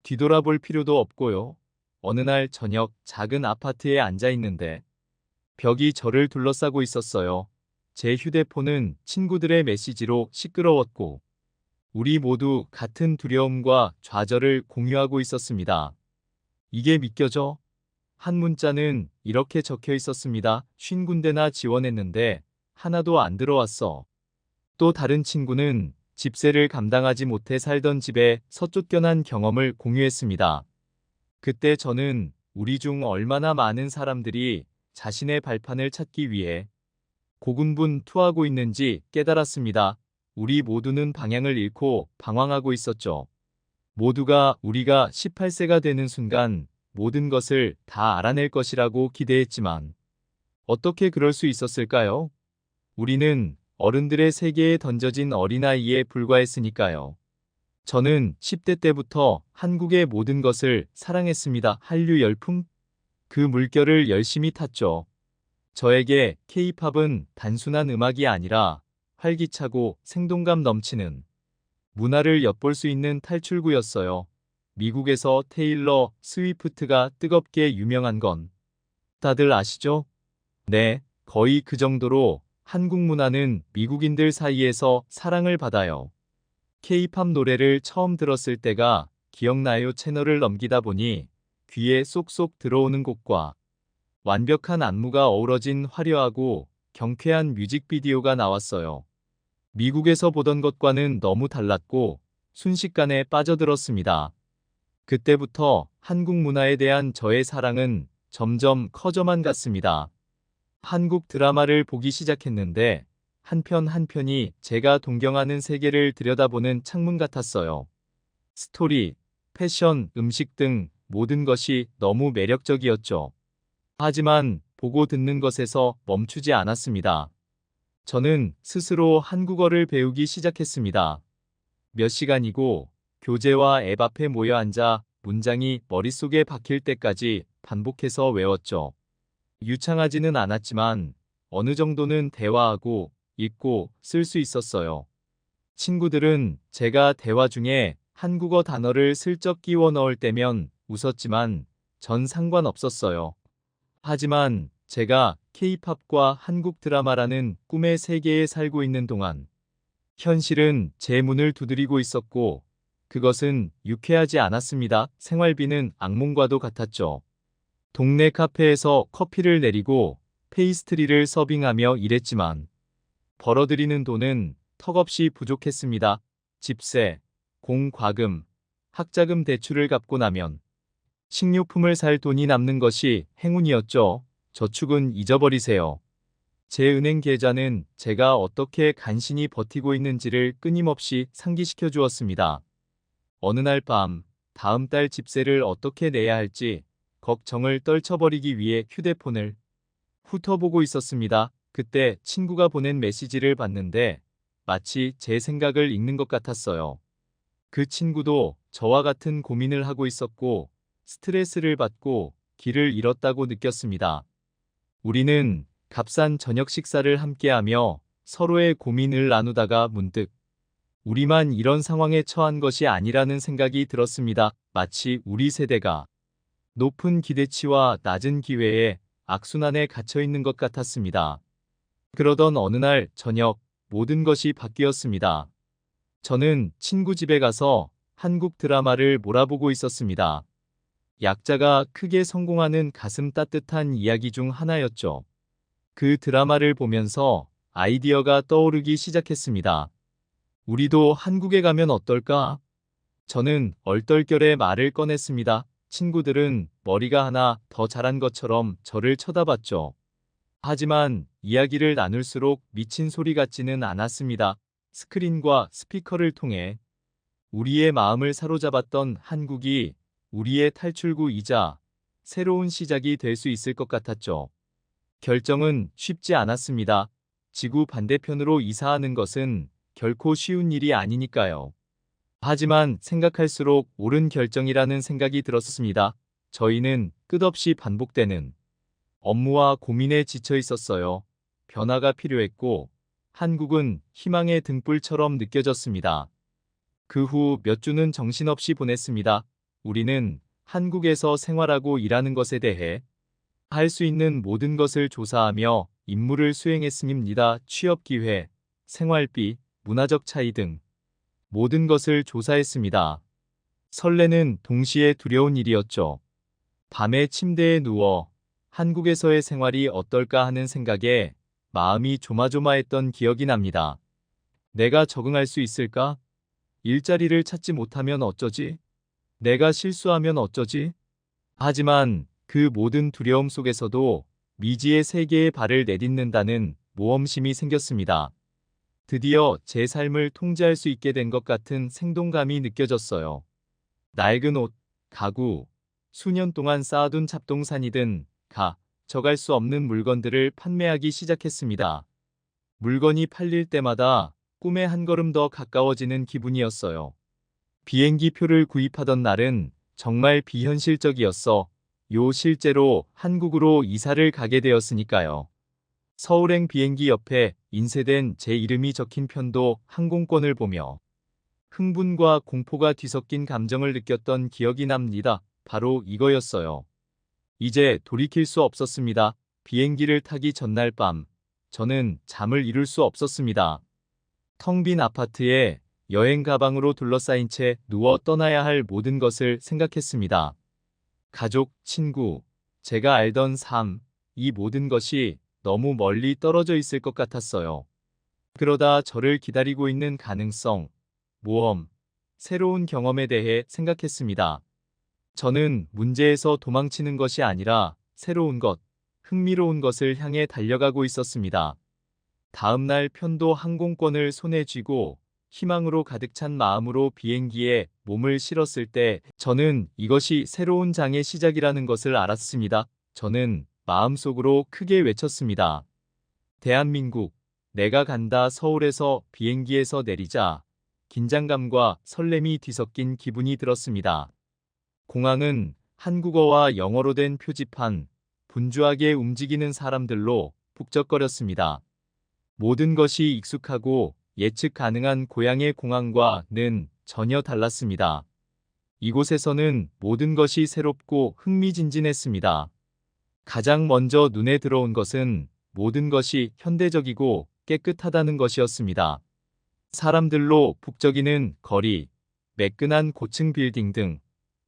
뒤돌아볼 필요도 없고요. 어느 날 저녁 작은 아파트에 앉아 있는데 벽이 저를 둘러싸고 있었어요. 제 휴대폰은 친구들의 메시지로 시끄러웠고 우리 모두 같은 두려움과 좌절을 공유하고 있었습니다. 이게 믿겨져? 한 문자는 이렇게 적혀 있었습니다. 50군데나 지원했는데 하나도 안 들어왔어. 또 다른 친구는 집세를 감당하지 못해 살던 집에 서쫓겨난 경험을 공유했습니다. 그때 저는 우리 중 얼마나 많은 사람들이 자신의 발판을 찾기 위해 고군분투하고 있는지 깨달았습니다. 우리 모두는 방향을 잃고 방황하고 있었죠. 모두가 우리가 18세가 되는 순간 모든 것을 다 알아낼 것이라고 기대했지만 어떻게 그럴 수 있었을까요? 우리는 어른들의 세계에 던져진 어린아이에 불과했으니까요. 저는 10대 때부터 한국의 모든 것을 사랑했습니다. 한류 열풍? 그 물결을 열심히 탔죠. 저에게 K-팝은 단순한 음악이 아니라 활기차고 생동감 넘치는 문화를 엿볼 수 있는 탈출구였어요. 미국에서 테일러 스위프트가 뜨겁게 유명한 건 다들 아시죠? 네, 거의 그 정도로 한국 문화는 미국인들 사이에서 사랑을 받아요. K-팝 노래를 처음 들었을 때가 기억나요. 채널을 넘기다 보니 귀에 쏙쏙 들어오는 곡과 완벽한 안무가 어우러진 화려하고 경쾌한 뮤직비디오가 나왔어요. 미국에서 보던 것과는 너무 달랐고 순식간에 빠져들었습니다. 그때부터 한국 문화에 대한 저의 사랑은 점점 커져만 갔습니다. 한국 드라마를 보기 시작했는데 한 편 한 편이 제가 동경하는 세계를 들여다보는 창문 같았어요. 스토리, 패션, 음식 등 모든 것이 너무 매력적이었죠. 하지만 보고 듣는 것에서 멈추지 않았습니다. 저는 스스로 한국어를 배우기 시작했습니다. 몇 시간이고 교재와 앱 앞에 모여 앉아 문장이 머릿속에 박힐 때까지 반복해서 외웠죠. 유창하지는 않았지만 어느 정도는 대화하고 읽고 쓸 수 있었어요. 친구들은 제가 대화 중에 한국어 단어를 슬쩍 끼워 넣을 때면 웃었지만 전 상관없었어요. 하지만 제가 K-팝과 한국 드라마라는 꿈의 세계에 살고 있는 동안 현실은 제 문을 두드리고 있었고 그것은 유쾌하지 않았습니다. 생활비는 악몽과도 같았죠. 동네 카페에서 커피를 내리고 페이스트리를 서빙하며 일했지만 벌어들이는 돈은 턱없이 부족했습니다. 집세, 공과금, 학자금 대출을 갚고 나면 식료품을 살 돈이 남는 것이 행운이었죠. 저축은 잊어버리세요. 제 은행 계좌는 제가 어떻게 간신히 버티고 있는지를 끊임없이 상기시켜 주었습니다. 어느 날 밤, 다음 달 집세를 어떻게 내야 할지 걱정을 떨쳐버리기 위해 휴대폰을 훑어보고 있었습니다. 그때 친구가 보낸 메시지를 봤는데 마치 제 생각을 읽는 것 같았어요. 그 친구도 저와 같은 고민을 하고 있었고 스트레스를 받고 길을 잃었다고 느꼈습니다. 우리는 값싼 저녁 식사를 함께하며 서로의 고민을 나누다가 문득 우리만 이런 상황에 처한 것이 아니라는 생각이 들었습니다. 마치 우리 세대가 높은 기대치와 낮은 기회의 악순환에 갇혀 있는 것 같았습니다. 그러던 어느 날 저녁 모든 것이 바뀌었습니다. 저는 친구 집에 가서 한국 드라마를 몰아보고 있었습니다. 약자가 크게 성공하는 가슴 따뜻한 이야기 중 하나였죠. 그 드라마를 보면서 아이디어가 떠오르기 시작했습니다. 우리도 한국에 가면 어떨까? 저는 얼떨결에 말을 꺼냈습니다. 친구들은 머리가 하나 더 자란 것처럼 저를 쳐다봤죠. 하지만 이야기를 나눌수록 미친 소리 같지는 않았습니다. 스크린과 스피커를 통해 우리의 마음을 사로잡았던 한국이 우리의 탈출구이자 새로운 시작이 될 수 있을 것 같았죠. 결정은 쉽지 않았습니다. 지구 반대편으로 이사하는 것은 결코 쉬운 일이 아니니까요. 하지만 생각할수록 옳은 결정이라는 생각이 들었습니다. 저희는 끝없이 반복되는 업무와 고민에 지쳐 있었어요. 변화가 필요했고 한국은 희망의 등불처럼 느껴졌습니다. 그 후 몇 주는 정신없이 보냈습니다. 우리는 한국에서 생활하고 일하는 것에 대해 할 수 있는 모든 것을 조사하며 임무를 수행했습니다. 취업 기회, 생활비, 문화적 차이 등 모든 것을 조사했습니다. 설레는 동시에 두려운 일이었죠. 밤에 침대에 누워 한국에서의 생활이 어떨까 하는 생각에 마음이 조마조마했던 기억이 납니다. 내가 적응할 수 있을까? 일자리를 찾지 못하면 어쩌지? 내가 실수하면 어쩌지? 하지만 그 모든 두려움 속에서도 미지의 세계에 발을 내딛는다는 모험심이 생겼습니다. 드디어 제 삶을 통제할 수 있게 된 것 같은 생동감이 느껴졌어요. 낡은 옷, 가구, 수년 동안 쌓아둔 잡동사니든 져갈 수 없는 물건들을 판매하기 시작했습니다. 물건이 팔릴 때마다 꿈에 한 걸음 더 가까워지는 기분이었어요. 비행기 표를 구입하던 날은 정말 비현실적이었어. 실제로 한국으로 이사를 가게 되었으니까요. 서울행 비행기 옆에 인쇄된 제 이름이 적힌 편도 항공권을 보며 흥분과 공포가 뒤섞인 감정을 느꼈던 기억이 납니다. 바로 이거였어요. 이제 돌이킬 수 없었습니다. 비행기를 타기 전날 밤, 저는 잠을 이룰 수 없었습니다. 텅 빈 아파트에 여행 가방으로 둘러싸인 채 누워 떠나야 할 모든 것을 생각했습니다. 가족, 친구, 제가 알던 삶, 이 모든 것이 너무 멀리 떨어져 있을 것 같았어요. 그러다 저를 기다리고 있는 가능성, 모험, 새로운 경험에 대해 생각했습니다. 저는 문제에서 도망치는 것이 아니라 새로운 것, 흥미로운 것을 향해 달려가고 있었습니다. 다음 날 편도 항공권을 손에 쥐고 희망으로 가득 찬 마음으로 비행기에 몸을 실었을 때 저는 이것이 새로운 장의 시작이라는 것을 알았습니다. 저는 마음속으로 크게 외쳤습니다. 대한민국, 내가 간다. 서울에서 비행기에서 내리자 긴장감과 설렘이 뒤섞인 기분이 들었습니다. 공항은 한국어와 영어로 된 표지판, 분주하게 움직이는 사람들로 북적거렸습니다. 모든 것이 익숙하고 예측 가능한 고향의 공항과는 전혀 달랐습니다. 이곳에서는 모든 것이 새롭고 흥미진진했습니다. 가장 먼저 눈에 들어온 것은 모든 것이 현대적이고 깨끗하다는 것이었습니다. 사람들로 북적이는 거리, 매끈한 고층 빌딩 등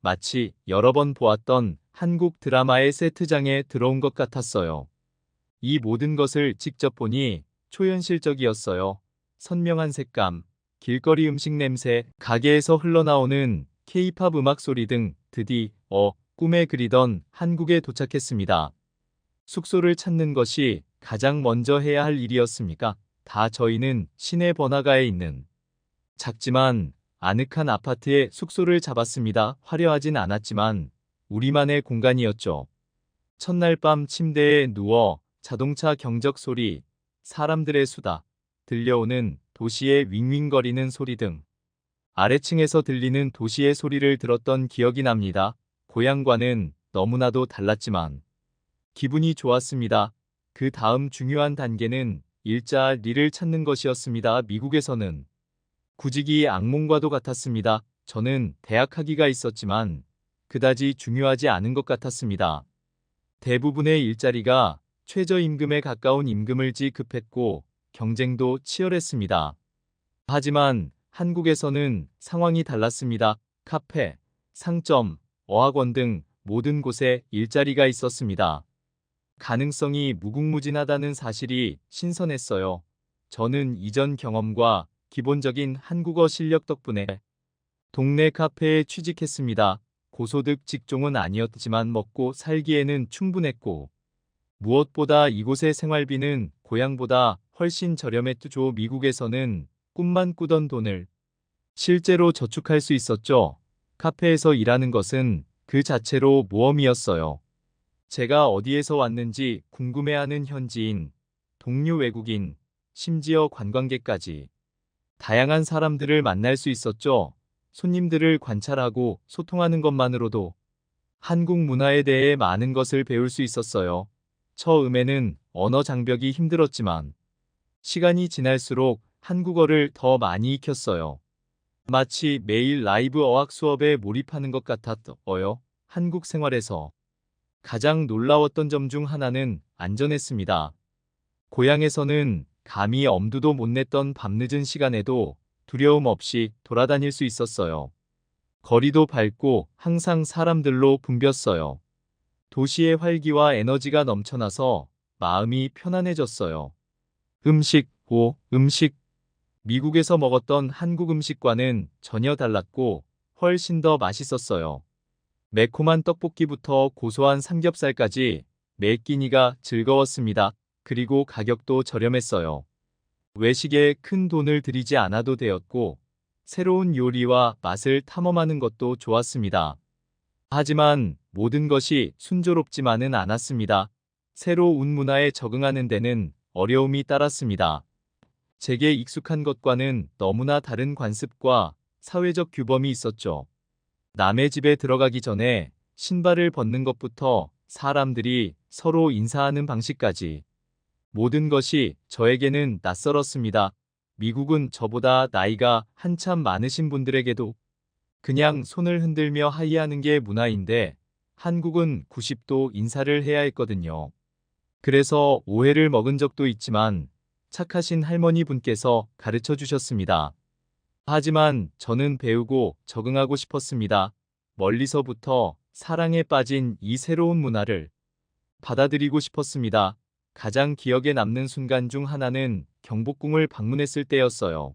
마치 여러 번 보았던 한국 드라마의 세트장에 들어온 것 같았어요. 이 모든 것을 직접 보니 초현실적이었어요. 선명한 색감, 길거리 음식 냄새, 가게에서 흘러나오는 K-팝 음악 소리 등 드디어 꿈에 그리던 한국에 도착했습니다. 숙소를 찾는 것이 가장 먼저 해야 할 일이었습니까? 저희는 시내 번화가에 있는 작지만 아늑한 아파트에 숙소를 잡았습니다. 화려하진 않았지만 우리만의 공간이었죠. 첫날 밤 침대에 누워 자동차 경적 소리, 사람들의 수다, 들려오는 도시의 윙윙거리는 소리 등 아래층에서 들리는 도시의 소리를 들었던 기억이 납니다. 고향과는 너무나도 달랐지만 기분이 좋았습니다. 그 다음 중요한 단계는 일자리를 찾는 것이었습니다. 미국에서는 구직이 악몽과도 같았습니다. 저는 대학 학위가 있었지만 그다지 중요하지 않은 것 같았습니다. 대부분의 일자리가 최저임금에 가까운 임금을 지급했고 경쟁도 치열했습니다. 하지만 한국에서는 상황이 달랐습니다. 카페, 상점, 어학원 등 모든 곳에 일자리가 있었습니다. 가능성이 무궁무진하다는 사실이 신선했어요. 저는 이전 경험과 기본적인 한국어 실력 덕분에 동네 카페에 취직했습니다. 고소득 직종은 아니었지만 먹고 살기에는 충분했고 무엇보다 이곳의 생활비는 고향보다 훨씬 저렴했죠. 미국에서는 꿈만 꾸던 돈을 실제로 저축할 수 있었죠. 카페에서 일하는 것은 그 자체로 모험이었어요. 제가 어디에서 왔는지 궁금해하는 현지인, 동료 외국인, 심지어 관광객까지 다양한 사람들을 만날 수 있었죠. 손님들을 관찰하고 소통하는 것만으로도 한국 문화에 대해 많은 것을 배울 수 있었어요. 처음에는 언어 장벽이 힘들었지만 시간이 지날수록 한국어를 더 많이 익혔어요. 마치 매일 라이브 어학 수업에 몰입하는 것 같았어요. 한국 생활에서 가장 놀라웠던 점 중 하나는 안전했습니다. 고향에서는 감히 엄두도 못 냈던 밤늦은 시간에도 두려움 없이 돌아다닐 수 있었어요. 거리도 밝고 항상 사람들로 붐볐어요. 도시의 활기와 에너지가 넘쳐나서 마음이 편안해졌어요. 음식. 미국에서 먹었던 한국 음식과는 전혀 달랐고 훨씬 더 맛있었어요. 매콤한 떡볶이부터 고소한 삼겹살까지 매 끼니가 즐거웠습니다. 그리고 가격도 저렴했어요. 외식에 큰 돈을 들이지 않아도 되었고 새로운 요리와 맛을 탐험하는 것도 좋았습니다. 하지만 모든 것이 순조롭지만은 않았습니다. 새로운 문화에 적응하는 데는 어려움이 따랐습니다. 제게 익숙한 것과는 너무나 다른 관습과 사회적 규범이 있었죠. 남의 집에 들어가기 전에 신발을 벗는 것부터 사람들이 서로 인사하는 방식까지 모든 것이 저에게는 낯설었습니다. 미국은 저보다 나이가 한참 많으신 분들에게도 그냥 손을 흔들며 하이하는 게 문화인데 한국은 90도 인사를 해야 했거든요. 그래서 오해를 먹은 적도 있지만 착하신 할머니 분께서 가르쳐 주셨습니다. 하지만 저는 배우고 적응하고 싶었습니다. 멀리서부터 사랑에 빠진 이 새로운 문화를 받아들이고 싶었습니다. 가장 기억에 남는 순간 중 하나는 경복궁을 방문했을 때였어요.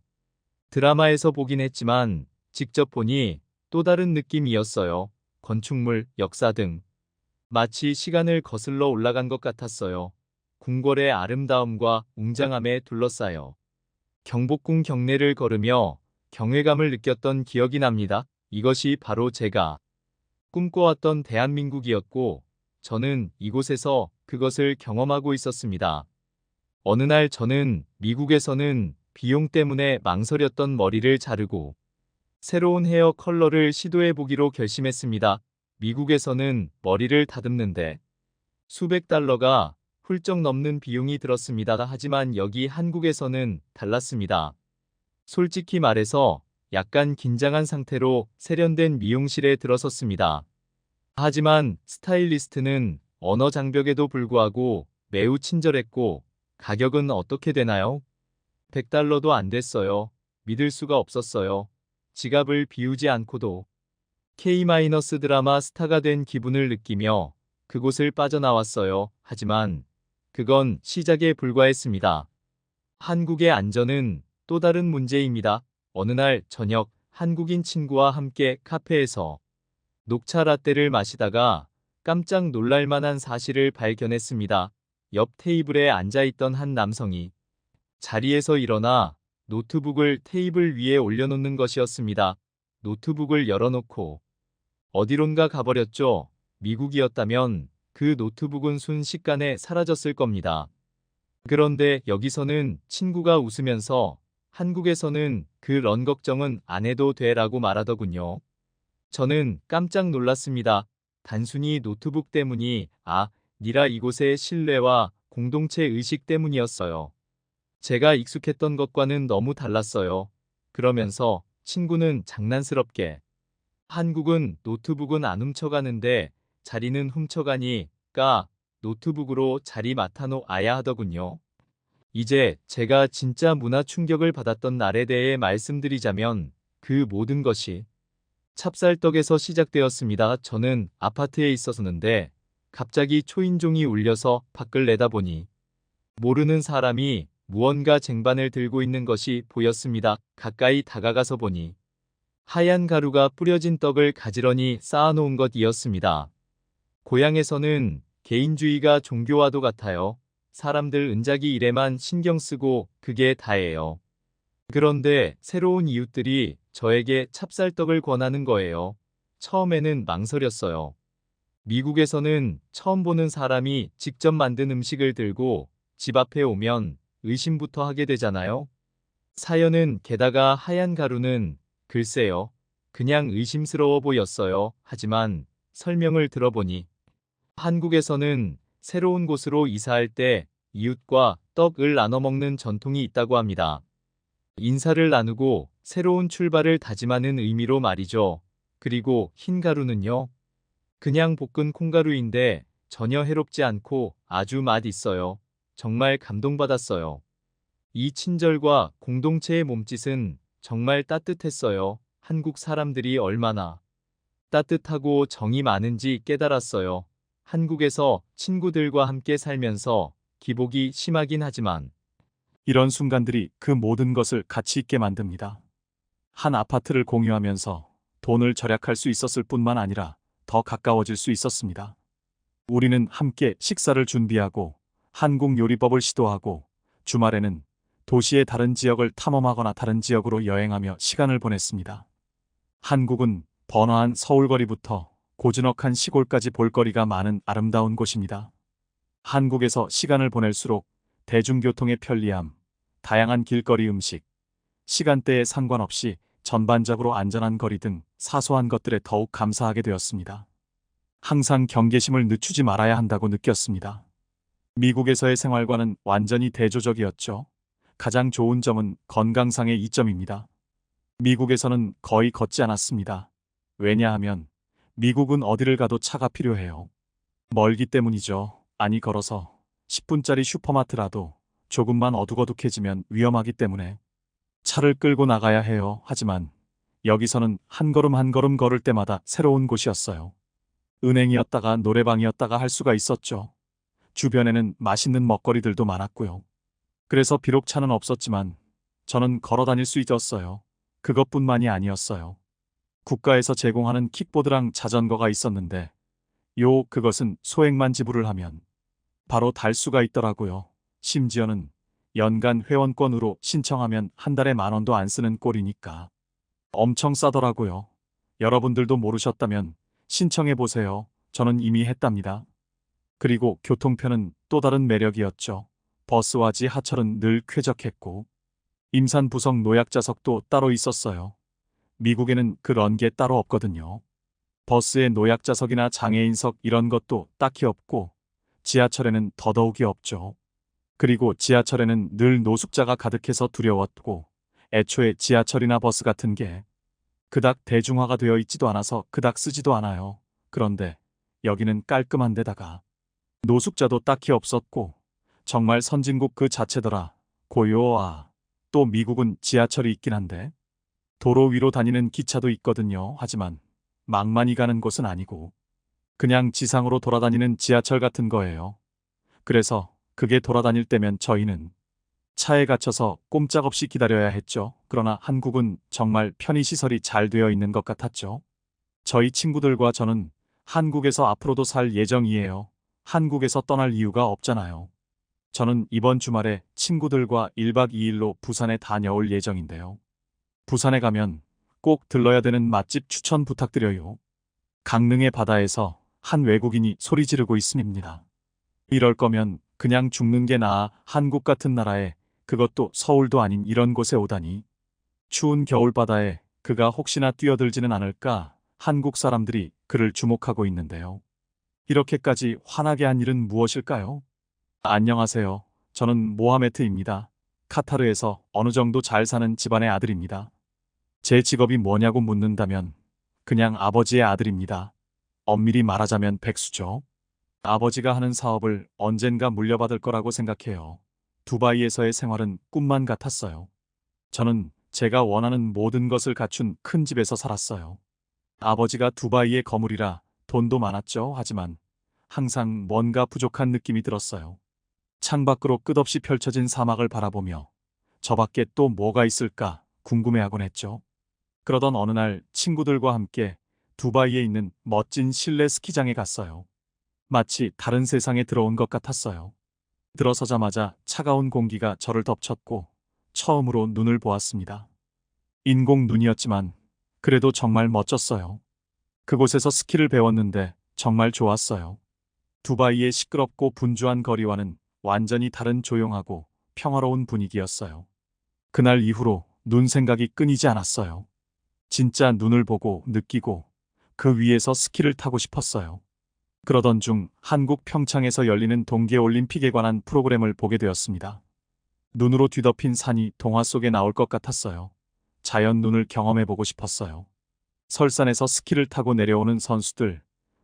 드라마에서 보긴 했지만 직접 보니 또 다른 느낌이었어요. 건축물, 역사 등 마치 시간을 거슬러 올라간 것 같았어요. 궁궐의 아름다움과 웅장함에 둘러싸여 경복궁 경내를 걸으며 경외감을 느꼈던 기억이 납니다. 이것이 바로 제가 꿈꿔왔던 대한민국이었고 저는 이곳에서 그것을 경험하고 있었습니다. 어느 날 저는 미국에서는 비용 때문에 망설였던 머리를 자르고 새로운 헤어 컬러를 시도해보기로 결심했습니다. 미국에서는 머리를 다듬는데 수백 달러가 훌쩍 넘는 비용이 들었습니다. 하지만 여기 한국에서는 달랐습니다. 솔직히 말해서 약간 긴장한 상태로 세련된 미용실에 들어섰습니다. 하지만 스타일리스트는 언어 장벽에도 불구하고 매우 친절했고 가격은 어떻게 되나요? 100달러도 안 됐어요. 믿을 수가 없었어요. 지갑을 비우지 않고도 K- 드라마 스타가 된 기분을 느끼며 그곳을 빠져나왔어요. 하지만 그건 시작에 불과했습니다. 한국의 안전은 또 다른 문제입니다. 어느 날 저녁 한국인 친구와 함께 카페에서 녹차 라떼를 마시다가 깜짝 놀랄 만한 사실을 발견했습니다. 옆 테이블에 앉아있던 한 남성이 자리에서 일어나 노트북을 테이블 위에 올려놓는 것이었습니다. 노트북을 열어놓고 어디론가 가버렸죠. 미국이었다면 그 노트북은 순식간에 사라졌을 겁니다. 그런데 여기서는 친구가 웃으면서 한국에서는 그런 걱정은 안 해도 돼라고 말하더군요. 저는 깜짝 놀랐습니다. 단순히 노트북 때문이 아니라 이곳의 신뢰와 공동체 의식 때문이었어요. 제가 익숙했던 것과는 너무 달랐어요. 그러면서 친구는 장난스럽게 한국은 노트북은 안 훔쳐가는데 자리는 훔쳐가니까 노트북으로 자리 맡아놓아야 하더군요. 이제 제가 진짜 문화 충격을 받았던 날에 대해 말씀드리자면 그 모든 것이 찹쌀떡에서 시작되었습니다. 저는 아파트에 있었는데 갑자기 초인종이 울려서 밖을 내다보니 모르는 사람이 무언가 쟁반을 들고 있는 것이 보였습니다. 가까이 다가가서 보니 하얀 가루가 뿌려진 떡을 가지런히 쌓아놓은 것이었습니다. 고향에서는 개인주의가 종교와도 같아요. 사람들 은작이 일에만 신경 쓰고 그게 다예요. 그런데 새로운 이웃들이 저에게 찹쌀떡을 권하는 거예요. 처음에는 망설였어요. 미국에서는 처음 보는 사람이 직접 만든 음식을 들고 집 앞에 오면 의심부터 하게 되잖아요. 사연은 게다가 하얀 가루는 글쎄요. 그냥 의심스러워 보였어요. 하지만 설명을 들어보니 한국에서는 새로운 곳으로 이사할 때 이웃과 떡을 나눠 먹는 전통이 있다고 합니다. 인사를 나누고 새로운 출발을 다짐하는 의미로 말이죠. 그리고 흰 가루는요. 그냥 볶은 콩가루인데 전혀 해롭지 않고 아주 맛있어요. 정말 감동받았어요. 이 친절과 공동체의 몸짓은 정말 따뜻했어요. 한국 사람들이 얼마나 따뜻하고 정이 많은지 깨달았어요. 한국에서 친구들과 함께 살면서 기복이 심하긴 하지만 이런 순간들이 그 모든 것을 가치 있게 만듭니다. 한 아파트를 공유하면서 돈을 절약할 수 있었을 뿐만 아니라 더 가까워질 수 있었습니다. 우리는 함께 식사를 준비하고 한국 요리법을 시도하고 주말에는 도시의 다른 지역을 탐험하거나 다른 지역으로 여행하며 시간을 보냈습니다. 한국은 번화한 서울거리부터 고즈넉한 시골까지 볼거리가 많은 아름다운 곳입니다. 한국에서 시간을 보낼수록 대중교통의 편리함, 다양한 길거리 음식, 시간대에 상관없이 전반적으로 안전한 거리 등 사소한 것들에 더욱 감사하게 되었습니다. 항상 경계심을 늦추지 말아야 한다고 느꼈습니다. 미국에서의 생활과는 완전히 대조적이었죠. 가장 좋은 점은 건강상의 이점입니다. 미국에서는 거의 걷지 않았습니다. 왜냐하면 미국은 어디를 가도 차가 필요해요. 멀기 때문이죠. 아니 걸어서 10분짜리 슈퍼마트라도 조금만 어둑어둑해지면 위험하기 때문에 차를 끌고 나가야 해요. 하지만 여기서는 한 걸음 한 걸음 걸을 때마다 새로운 곳이었어요. 은행이었다가 노래방이었다가 할 수가 있었죠. 주변에는 맛있는 먹거리들도 많았고요. 그래서 비록 차는 없었지만 저는 걸어 다닐 수 있었어요. 그것뿐만이 아니었어요. 국가에서 제공하는 킥보드랑 자전거가 있었는데 그것은 소액만 지불을 하면 바로 달 수가 있더라고요. 심지어는 연간 회원권으로 신청하면 한 달에 10,000원도 안 쓰는 꼴이니까 엄청 싸더라고요. 여러분들도 모르셨다면 신청해보세요. 저는 이미 했답니다. 그리고 교통편은 또 다른 매력이었죠. 버스와 지하철은 늘 쾌적했고 임산부석 노약자석도 따로 있었어요. 미국에는 그런 게 따로 없거든요. 버스에 노약자석이나 장애인석 이런 것도 딱히 없고 지하철에는 더더욱이 없죠. 그리고 지하철에는 늘 노숙자가 가득해서 두려웠고 애초에 지하철이나 버스 같은 게 그닥 대중화가 되어 있지도 않아서 그닥 쓰지도 않아요. 그런데 여기는 깔끔한 데다가 노숙자도 딱히 없었고 정말 선진국 그 자체더라. 또 미국은 지하철이 있긴 한데 도로 위로 다니는 기차도 있거든요. 하지만 막 많이 가는 곳은 아니고 그냥 지상으로 돌아다니는 지하철 같은 거예요. 그래서 그게 돌아다닐 때면 저희는 차에 갇혀서 꼼짝없이 기다려야 했죠. 그러나 한국은 정말 편의시설이 잘 되어 있는 것 같았죠. 저희 친구들과 저는 한국에서 앞으로도 살 예정이에요. 한국에서 떠날 이유가 없잖아요. 저는 이번 주말에 친구들과 1박 2일로 부산에 다녀올 예정인데요. 부산에 가면 꼭 들러야 되는 맛집 추천 부탁드려요. 강릉의 바다에서 한 외국인이 소리 지르고 있습니다. 이럴 거면 그냥 죽는 게 나아. 한국 같은 나라에, 그것도 서울도 아닌 이런 곳에 오다니. 추운 겨울바다에 그가 혹시나 뛰어들지는 않을까 한국 사람들이 그를 주목하고 있는데요. 이렇게까지 화나게 한 일은 무엇일까요? 안녕하세요. 저는 모하메트입니다. 카타르에서 어느 정도 잘 사는 집안의 아들입니다. 제 직업이 뭐냐고 묻는다면 그냥 아버지의 아들입니다. 엄밀히 말하자면 백수죠. 아버지가 하는 사업을 언젠가 물려받을 거라고 생각해요. 두바이에서의 생활은 꿈만 같았어요. 저는 제가 원하는 모든 것을 갖춘 큰 집에서 살았어요. 아버지가 두바이의 거물이라 돈도 많았죠. 하지만 항상 뭔가 부족한 느낌이 들었어요. 창밖으로 끝없이 펼쳐진 사막을 바라보며 저 밖에 또 뭐가 있을까 궁금해하곤 했죠. 그러던 어느 날 친구들과 함께 두바이에 있는 멋진 실내 스키장에 갔어요. 마치 다른 세상에 들어온 것 같았어요. 들어서자마자 차가운 공기가 저를 덮쳤고 처음으로 눈을 보았습니다. 인공 눈이었지만 그래도 정말 멋졌어요. 그곳에서 스키를 배웠는데 정말 좋았어요. 두바이의 시끄럽고 분주한 거리와는 완전히 다른 조용하고 평화로운 분위기였어요. 그날 이후로 눈 생각이 끊이지 않았어요. 진짜 눈을 보고 느끼고 그 위에서 스키를 타고 싶었어요. 그러던 중 한국 평창에서 열리는 동계올림픽에 관한 프로그램을 보게 되었습니다. 눈으로 뒤덮인 산이 동화 속에 나올 것 같았어요. 자연 눈을 경험해보고 싶었어요. 설산에서 스키를 타고 내려오는 선수들,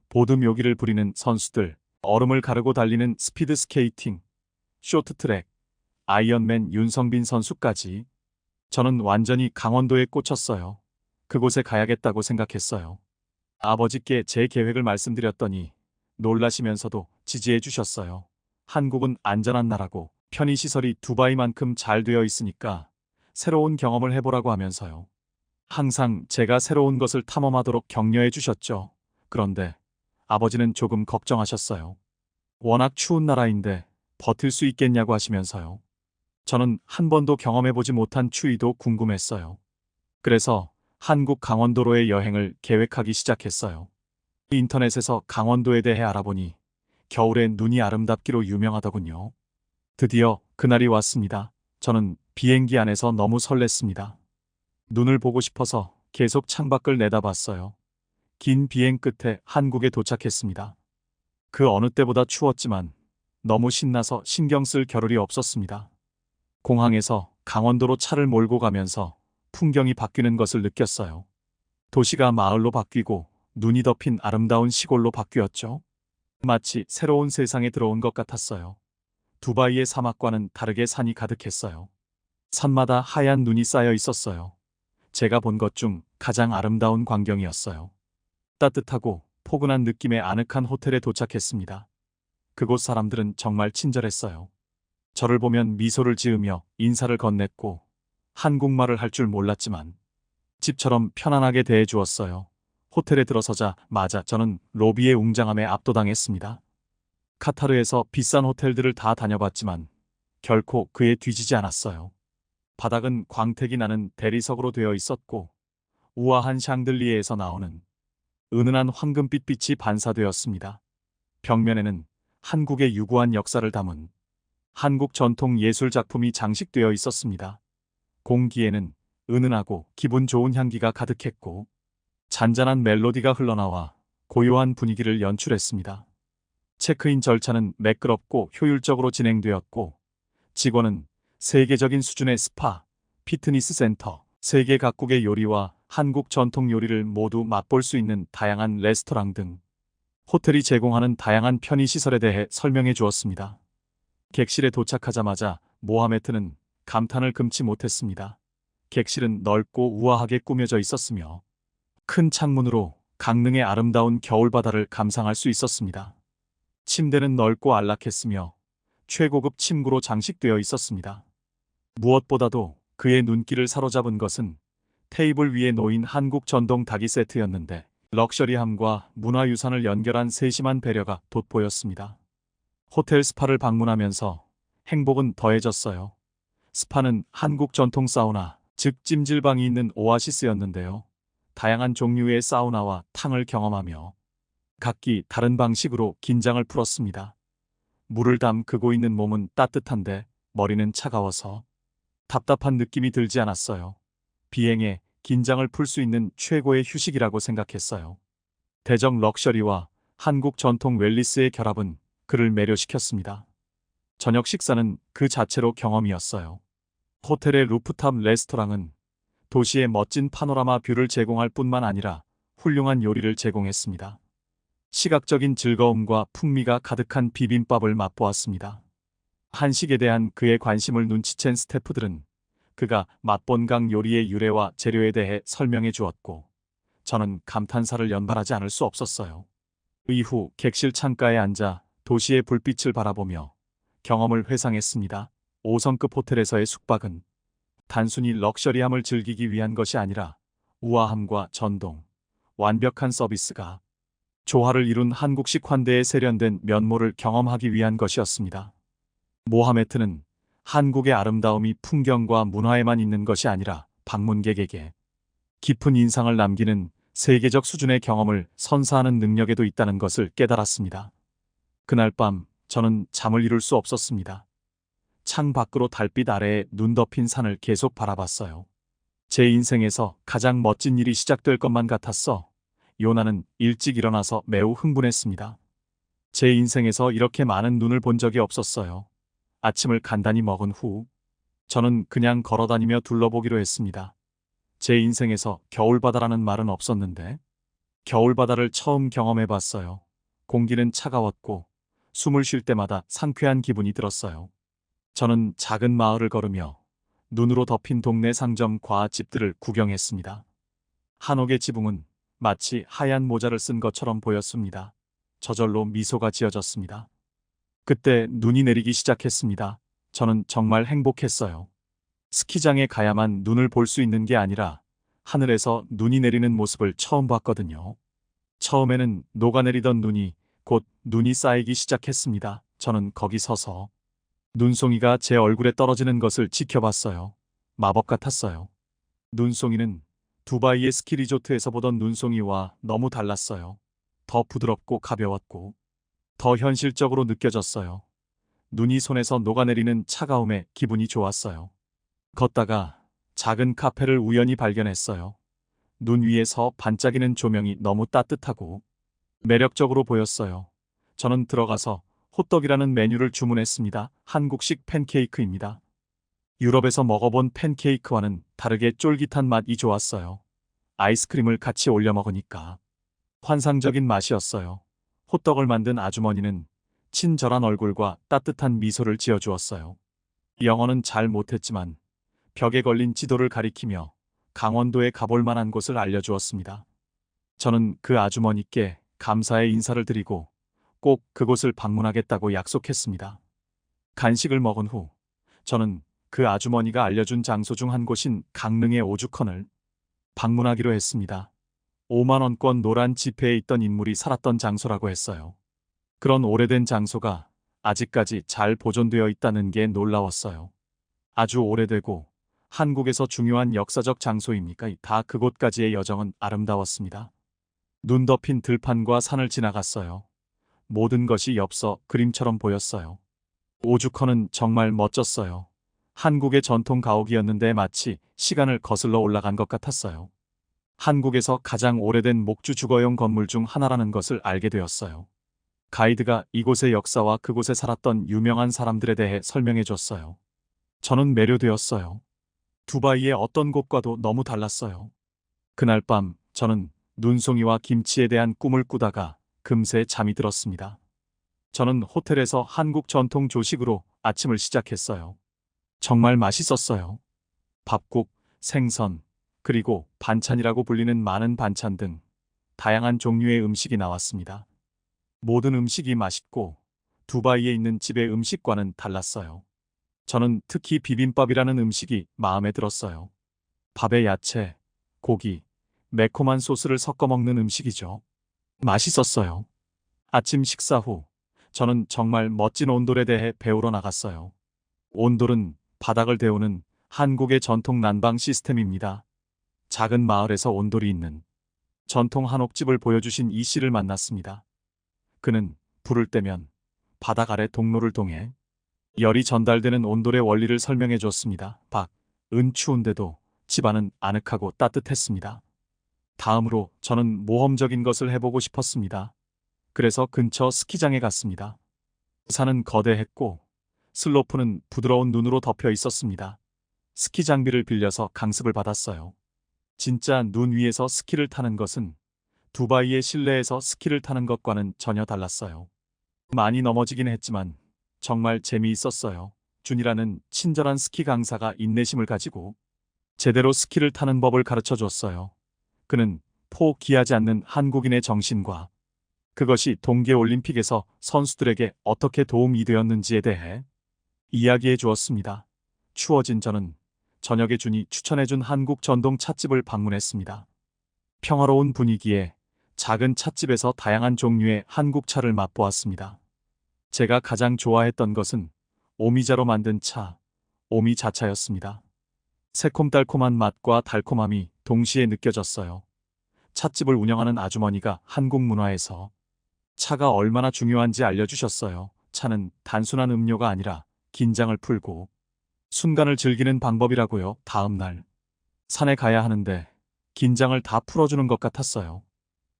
보드 묘기를 부리는 선수들, 얼음을 가르고 달리는 스피드 스케이팅, 쇼트트랙, 아이언맨 윤성빈 선수까지. 저는 완전히 강원도에 꽂혔어요. 그곳에 가야겠다고 생각했어요. 아버지께 제 계획을 말씀드렸더니 놀라시면서도 지지해 주셨어요. 한국은 안전한 나라고 편의시설이 두바이만큼 잘 되어 있으니까 새로운 경험을 해보라고 하면서요. 항상 제가 새로운 것을 탐험하도록 격려해 주셨죠. 그런데 아버지는 조금 걱정하셨어요. 워낙 추운 나라인데 버틸 수 있겠냐고 하시면서요. 저는 한 번도 경험해보지 못한 추위도 궁금했어요. 그래서 한국 강원도로의 여행을 계획하기 시작했어요. 인터넷에서 강원도에 대해 알아보니 겨울엔 눈이 아름답기로 유명하더군요. 드디어 그날이 왔습니다. 저는 비행기 안에서 너무 설렜습니다. 눈을 보고 싶어서 계속 창밖을 내다봤어요. 긴 비행 끝에 한국에 도착했습니다. 그 어느 때보다 추웠지만 너무 신나서 신경 쓸 겨를이 없었습니다. 공항에서 강원도로 차를 몰고 가면서 풍경이 바뀌는 것을 느꼈어요. 도시가 마을로 바뀌고 눈이 덮인 아름다운 시골로 바뀌었죠. 마치 새로운 세상에 들어온 것 같았어요. 두바이의 사막과는 다르게 산이 가득했어요. 산마다 하얀 눈이 쌓여 있었어요. 제가 본 것 중 가장 아름다운 광경이었어요. 따뜻하고 포근한 느낌의 아늑한 호텔에 도착했습니다. 그곳 사람들은 정말 친절했어요. 저를 보면 미소를 지으며 인사를 건넸고 한국말을 할 줄 몰랐지만 집처럼 편안하게 대해 주었어요. 호텔에 들어서자마자 저는 로비의 웅장함에 압도당했습니다. 카타르에서 비싼 호텔들을 다 다녀봤지만 결코 그에 뒤지지 않았어요. 바닥은 광택이 나는 대리석으로 되어 있었고 우아한 샹들리에에서 나오는 은은한 황금빛 빛이 반사되었습니다. 벽면에는 한국의 유구한 역사를 담은 한국 전통 예술 작품이 장식되어 있었습니다. 공기에는 은은하고 기분 좋은 향기가 가득했고 잔잔한 멜로디가 흘러나와 고요한 분위기를 연출했습니다. 체크인 절차는 매끄럽고 효율적으로 진행되었고 직원은 세계적인 수준의 스파, 피트니스 센터, 세계 각국의 요리와 한국 전통 요리를 모두 맛볼 수 있는 다양한 레스토랑 등 호텔이 제공하는 다양한 편의시설에 대해 설명해 주었습니다. 객실에 도착하자마자 모하메트는 감탄을 금치 못했습니다. 객실은 넓고 우아하게 꾸며져 있었으며 큰 창문으로 강릉의 아름다운 겨울바다를 감상할 수 있었습니다. 침대는 넓고 안락했으며 최고급 침구로 장식되어 있었습니다. 무엇보다도 그의 눈길을 사로잡은 것은 테이블 위에 놓인 한국 전동 닭이 세트였는데 럭셔리함과 문화유산을 연결한 세심한 배려가 돋보였습니다. 호텔 스파를 방문하면서 행복은 더해졌어요. 스파는 한국 전통 사우나, 즉 찜질방이 있는 오아시스였는데요. 다양한 종류의 사우나와 탕을 경험하며 각기 다른 방식으로 긴장을 풀었습니다. 물을 담그고 있는 몸은 따뜻한데 머리는 차가워서 답답한 느낌이 들지 않았어요. 비행에 긴장을 풀 수 있는 최고의 휴식이라고 생각했어요. 대적 럭셔리와 한국 전통 웰니스의 결합은 그를 매료시켰습니다. 저녁 식사는 그 자체로 경험이었어요. 호텔의 루프탑 레스토랑은 도시의 멋진 파노라마 뷰를 제공할 뿐만 아니라 훌륭한 요리를 제공했습니다. 시각적인 즐거움과 풍미가 가득한 비빔밥을 맛보았습니다. 한식에 대한 그의 관심을 눈치챈 스태프들은 그가 맛본 강 요리의 유래와 재료에 대해 설명해 주었고, 저는 감탄사를 연발하지 않을 수 없었어요. 이후 객실 창가에 앉아 도시의 불빛을 바라보며 경험을 회상했습니다. 5성급 호텔에서의 숙박은 단순히 럭셔리함을 즐기기 위한 것이 아니라 우아함과 전동, 완벽한 서비스가 조화를 이룬 한국식 환대에 세련된 면모를 경험하기 위한 것이었습니다. 모하메트는 한국의 아름다움이 풍경과 문화에만 있는 것이 아니라 방문객에게 깊은 인상을 남기는 세계적 수준의 경험을 선사하는 능력에도 있다는 것을 깨달았습니다. 그날 밤 저는 잠을 이룰 수 없었습니다. 창 밖으로 달빛 아래에 눈 덮인 산을 계속 바라봤어요. 제 인생에서 가장 멋진 일이 시작될 것만 같았어. 요나는 일찍 일어나서 매우 흥분했습니다. 제 인생에서 이렇게 많은 눈을 본 적이 없었어요. 아침을 간단히 먹은 후 저는 그냥 걸어다니며 둘러보기로 했습니다. 제 인생에서 겨울바다라는 말은 없었는데 겨울바다를 처음 경험해봤어요. 공기는 차가웠고 숨을 쉴 때마다 상쾌한 기분이 들었어요. 저는 작은 마을을 걸으며 눈으로 덮인 동네 상점과 집들을 구경했습니다. 한옥의 지붕은 마치 하얀 모자를 쓴 것처럼 보였습니다. 저절로 미소가 지어졌습니다. 그때 눈이 내리기 시작했습니다. 저는 정말 행복했어요. 스키장에 가야만 눈을 볼 수 있는 게 아니라 하늘에서 눈이 내리는 모습을 처음 봤거든요. 처음에는 녹아내리던 눈이 곧 눈이 쌓이기 시작했습니다. 저는 거기 서서 눈송이가 제 얼굴에 떨어지는 것을 지켜봤어요. 마법 같았어요. 눈송이는 두바이의 스키 리조트에서 보던 눈송이와 너무 달랐어요. 더 부드럽고 가벼웠고 더 현실적으로 느껴졌어요. 눈이 손에서 녹아내리는 차가움에 기분이 좋았어요. 걷다가 작은 카페를 우연히 발견했어요. 눈 위에서 반짝이는 조명이 너무 따뜻하고 매력적으로 보였어요. 저는 들어가서 호떡이라는 메뉴를 주문했습니다. 한국식 팬케이크입니다. 유럽에서 먹어본 팬케이크와는 다르게 쫄깃한 맛이 좋았어요. 아이스크림을 같이 올려 먹으니까 환상적인 맛이었어요. 호떡을 만든 아주머니는 친절한 얼굴과 따뜻한 미소를 지어주었어요. 영어는 잘 못했지만 벽에 걸린 지도를 가리키며 강원도에 가볼 만한 곳을 알려주었습니다. 저는 그 아주머니께 감사의 인사를 드리고 꼭 그곳을 방문하겠다고 약속했습니다. 간식을 먹은 후 저는 그 아주머니가 알려준 장소 중 한 곳인 강릉의 오죽헌을 방문하기로 했습니다. 5만 원권 노란 지폐에 있던 인물이 살았던 장소라고 했어요. 그런 오래된 장소가 아직까지 잘 보존되어 있다는 게 놀라웠어요. 아주 오래되고 한국에서 중요한 역사적 장소입니까? 다 그곳까지의 여정은 아름다웠습니다. 눈 덮인 들판과 산을 지나갔어요. 모든 것이 엽서 그림처럼 보였어요. 오죽헌은 정말 멋졌어요. 한국의 전통 가옥이었는데 마치 시간을 거슬러 올라간 것 같았어요. 한국에서 가장 오래된 목주 주거용 건물 중 하나라는 것을 알게 되었어요. 가이드가 이곳의 역사와 그곳에 살았던 유명한 사람들에 대해 설명해 줬어요. 저는 매료되었어요. 두바이의 어떤 곳과도 너무 달랐어요. 그날 밤 저는 눈송이와 김치에 대한 꿈을 꾸다가 금세 잠이 들었습니다. 저는 호텔에서 한국 전통 조식으로 아침을 시작했어요. 정말 맛있었어요. 밥국, 생선, 그리고 반찬이라고 불리는 많은 반찬 등 다양한 종류의 음식이 나왔습니다. 모든 음식이 맛있고 두바이에 있는 집의 음식과는 달랐어요. 저는 특히 비빔밥이라는 음식이 마음에 들었어요. 밥에 야채, 고기, 매콤한 소스를 섞어 먹는 음식이죠. 맛있었어요. 아침 식사 후 저는 정말 멋진 온돌에 대해 배우러 나갔어요. 온돌은 바닥을 데우는 한국의 전통 난방 시스템입니다. 작은 마을에서 온돌이 있는 전통 한옥집을 보여주신 이 씨를 만났습니다. 그는 불을 떼면 바닥 아래 동로를 통해 열이 전달되는 온돌의 원리를 설명해 줬습니다. 은 추운데도 집안은 아늑하고 따뜻했습니다. 다음으로 저는 모험적인 것을 해보고 싶었습니다. 그래서 근처 스키장에 갔습니다. 산은 거대했고 슬로프는 부드러운 눈으로 덮여 있었습니다. 스키 장비를 빌려서 강습을 받았어요. 진짜 눈 위에서 스키를 타는 것은 두바이의 실내에서 스키를 타는 것과는 전혀 달랐어요. 많이 넘어지긴 했지만 정말 재미있었어요. 준이라는 친절한 스키 강사가 인내심을 가지고 제대로 스키를 타는 법을 가르쳐 줬어요. 그는 포기하지 않는 한국인의 정신과 그것이 동계올림픽에서 선수들에게 어떻게 도움이 되었는지에 대해 이야기해 주었습니다. 추워진 저는 저녁에 준이 추천해준 한국 전동 찻집을 방문했습니다. 평화로운 분위기에 작은 찻집에서 다양한 종류의 한국 차를 맛보았습니다. 제가 가장 좋아했던 것은 오미자로 만든 차, 오미자차였습니다. 새콤달콤한 맛과 달콤함이 동시에 느껴졌어요. 찻집을 운영하는 아주머니가 한국 문화에서 차가 얼마나 중요한지 알려주셨어요. 차는 단순한 음료가 아니라 긴장을 풀고 순간을 즐기는 방법이라고요. 다음 날 산에 가야 하는데 긴장을 다 풀어주는 것 같았어요.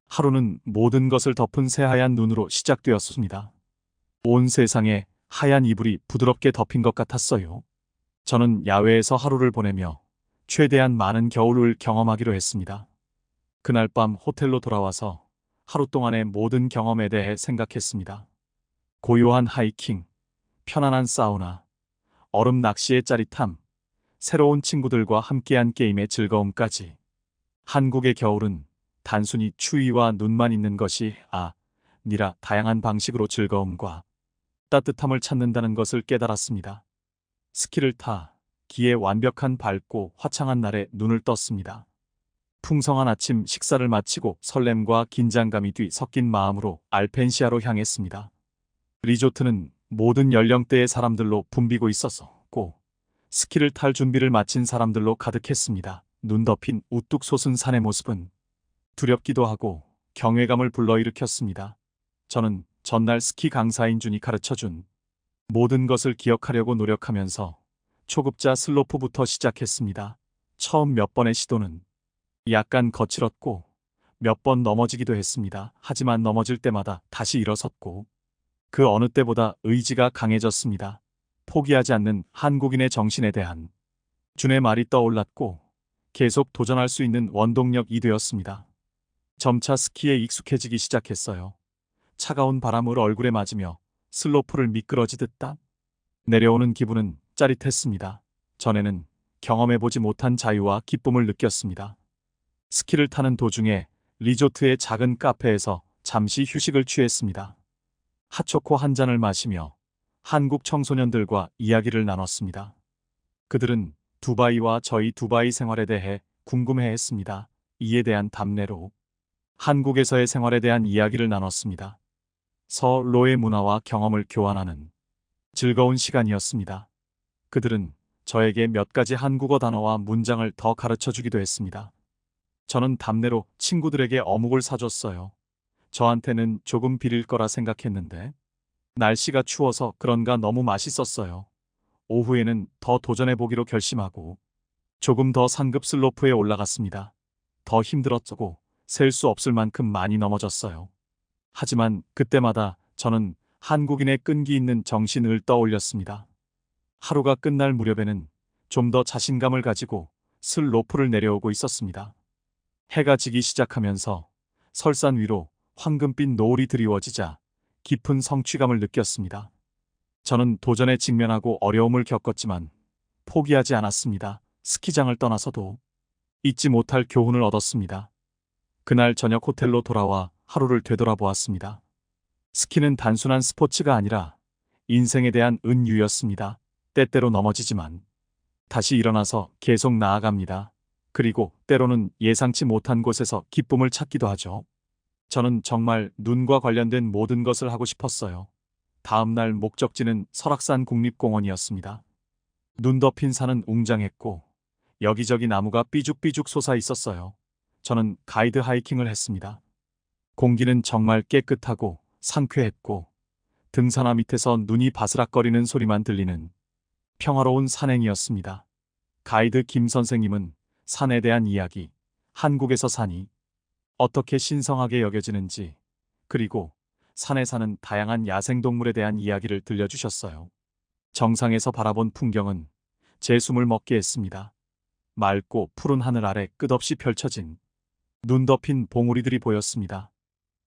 하루는 모든 것을 덮은 새하얀 눈으로 시작되었습니다. 온 세상에 하얀 이불이 부드럽게 덮인 것 같았어요. 저는 야외에서 하루를 보내며 최대한 많은 겨울을 경험하기로 했습니다. 그날 밤 호텔로 돌아와서 하루 동안의 모든 경험에 대해 생각했습니다. 고요한 하이킹, 편안한 사우나, 얼음 낚시의 짜릿함, 새로운 친구들과 함께한 게임의 즐거움까지. 한국의 겨울은 단순히 추위와 눈만 있는 것이 아니라 다양한 방식으로 즐거움과 따뜻함을 찾는다는 것을 깨달았습니다. 스키를 타기에 완벽한 밝고 화창한 날에 눈을 떴습니다. 풍성한 아침 식사를 마치고 설렘과 긴장감이 뒤섞인 마음으로 알펜시아로 향했습니다. 리조트는 모든 연령대의 사람들로 붐비고 있었고 스키를 탈 준비를 마친 사람들로 가득했습니다. 눈 덮인 우뚝 솟은 산의 모습은 두렵기도 하고 경외감을 불러일으켰습니다. 저는 전날 스키 강사인 준이 가르쳐준 모든 것을 기억하려고 노력하면서 초급자 슬로프부터 시작했습니다. 처음 몇 번의 시도는 약간 거칠었고 몇 번 넘어지기도 했습니다. 하지만 넘어질 때마다 다시 일어섰고 그 어느 때보다 의지가 강해졌습니다. 포기하지 않는 한국인의 정신에 대한 준의 말이 떠올랐고 계속 도전할 수 있는 원동력이 되었습니다. 점차 스키에 익숙해지기 시작했어요. 차가운 바람을 얼굴에 맞으며 슬로프를 미끄러지듯 내려오는 기분은 짜릿했습니다. 전에는 경험해보지 못한 자유와 기쁨을 느꼈습니다. 스키를 타는 도중에 리조트의 작은 카페에서 잠시 휴식을 취했습니다. 핫초코 한 잔을 마시며 한국 청소년들과 이야기를 나눴습니다. 그들은 두바이와 저희 두바이 생활에 대해 궁금해했습니다. 이에 대한 답례로 한국에서의 생활에 대한 이야기를 나눴습니다. 서로의 문화와 경험을 교환하는 즐거운 시간이었습니다. 그들은 저에게 몇 가지 한국어 단어와 문장을 더 가르쳐 주기도 했습니다. 저는 답례로 친구들에게 어묵을 사줬어요. 저한테는 조금 비릴 거라 생각했는데 날씨가 추워서 그런가 너무 맛있었어요. 오후에는 더 도전해보기로 결심하고 조금 더 상급 슬로프에 올라갔습니다. 더 힘들었고 셀 수 없을 만큼 많이 넘어졌어요. 하지만 그때마다 저는 한국인의 끈기 있는 정신을 떠올렸습니다. 하루가 끝날 무렵에는 좀 더 자신감을 가지고 슬로프를 내려오고 있었습니다. 해가 지기 시작하면서 설산 위로 황금빛 노을이 드리워지자 깊은 성취감을 느꼈습니다. 저는 도전에 직면하고 어려움을 겪었지만 포기하지 않았습니다. 스키장을 떠나서도 잊지 못할 교훈을 얻었습니다. 그날 저녁 호텔로 돌아와 하루를 되돌아보았습니다. 스키는 단순한 스포츠가 아니라 인생에 대한 은유였습니다. 때때로 넘어지지만 다시 일어나서 계속 나아갑니다. 그리고 때로는 예상치 못한 곳에서 기쁨을 찾기도 하죠. 저는 정말 눈과 관련된 모든 것을 하고 싶었어요. 다음 날 목적지는 설악산 국립공원이었습니다. 눈 덮인 산은 웅장했고 여기저기 나무가 삐죽삐죽 솟아 있었어요. 저는 가이드 하이킹을 했습니다. 공기는 정말 깨끗하고 상쾌했고 등산화 밑에서 눈이 바스락거리는 소리만 들리는 평화로운 산행이었습니다. 가이드 김 선생님은 산에 대한 이야기, 한국에서 산이 어떻게 신성하게 여겨지는지, 그리고 산에 사는 다양한 야생동물에 대한 이야기를 들려주셨어요. 정상에서 바라본 풍경은 제 숨을 먹게 했습니다. 맑고 푸른 하늘 아래 끝없이 펼쳐진 눈 덮인 봉우리들이 보였습니다.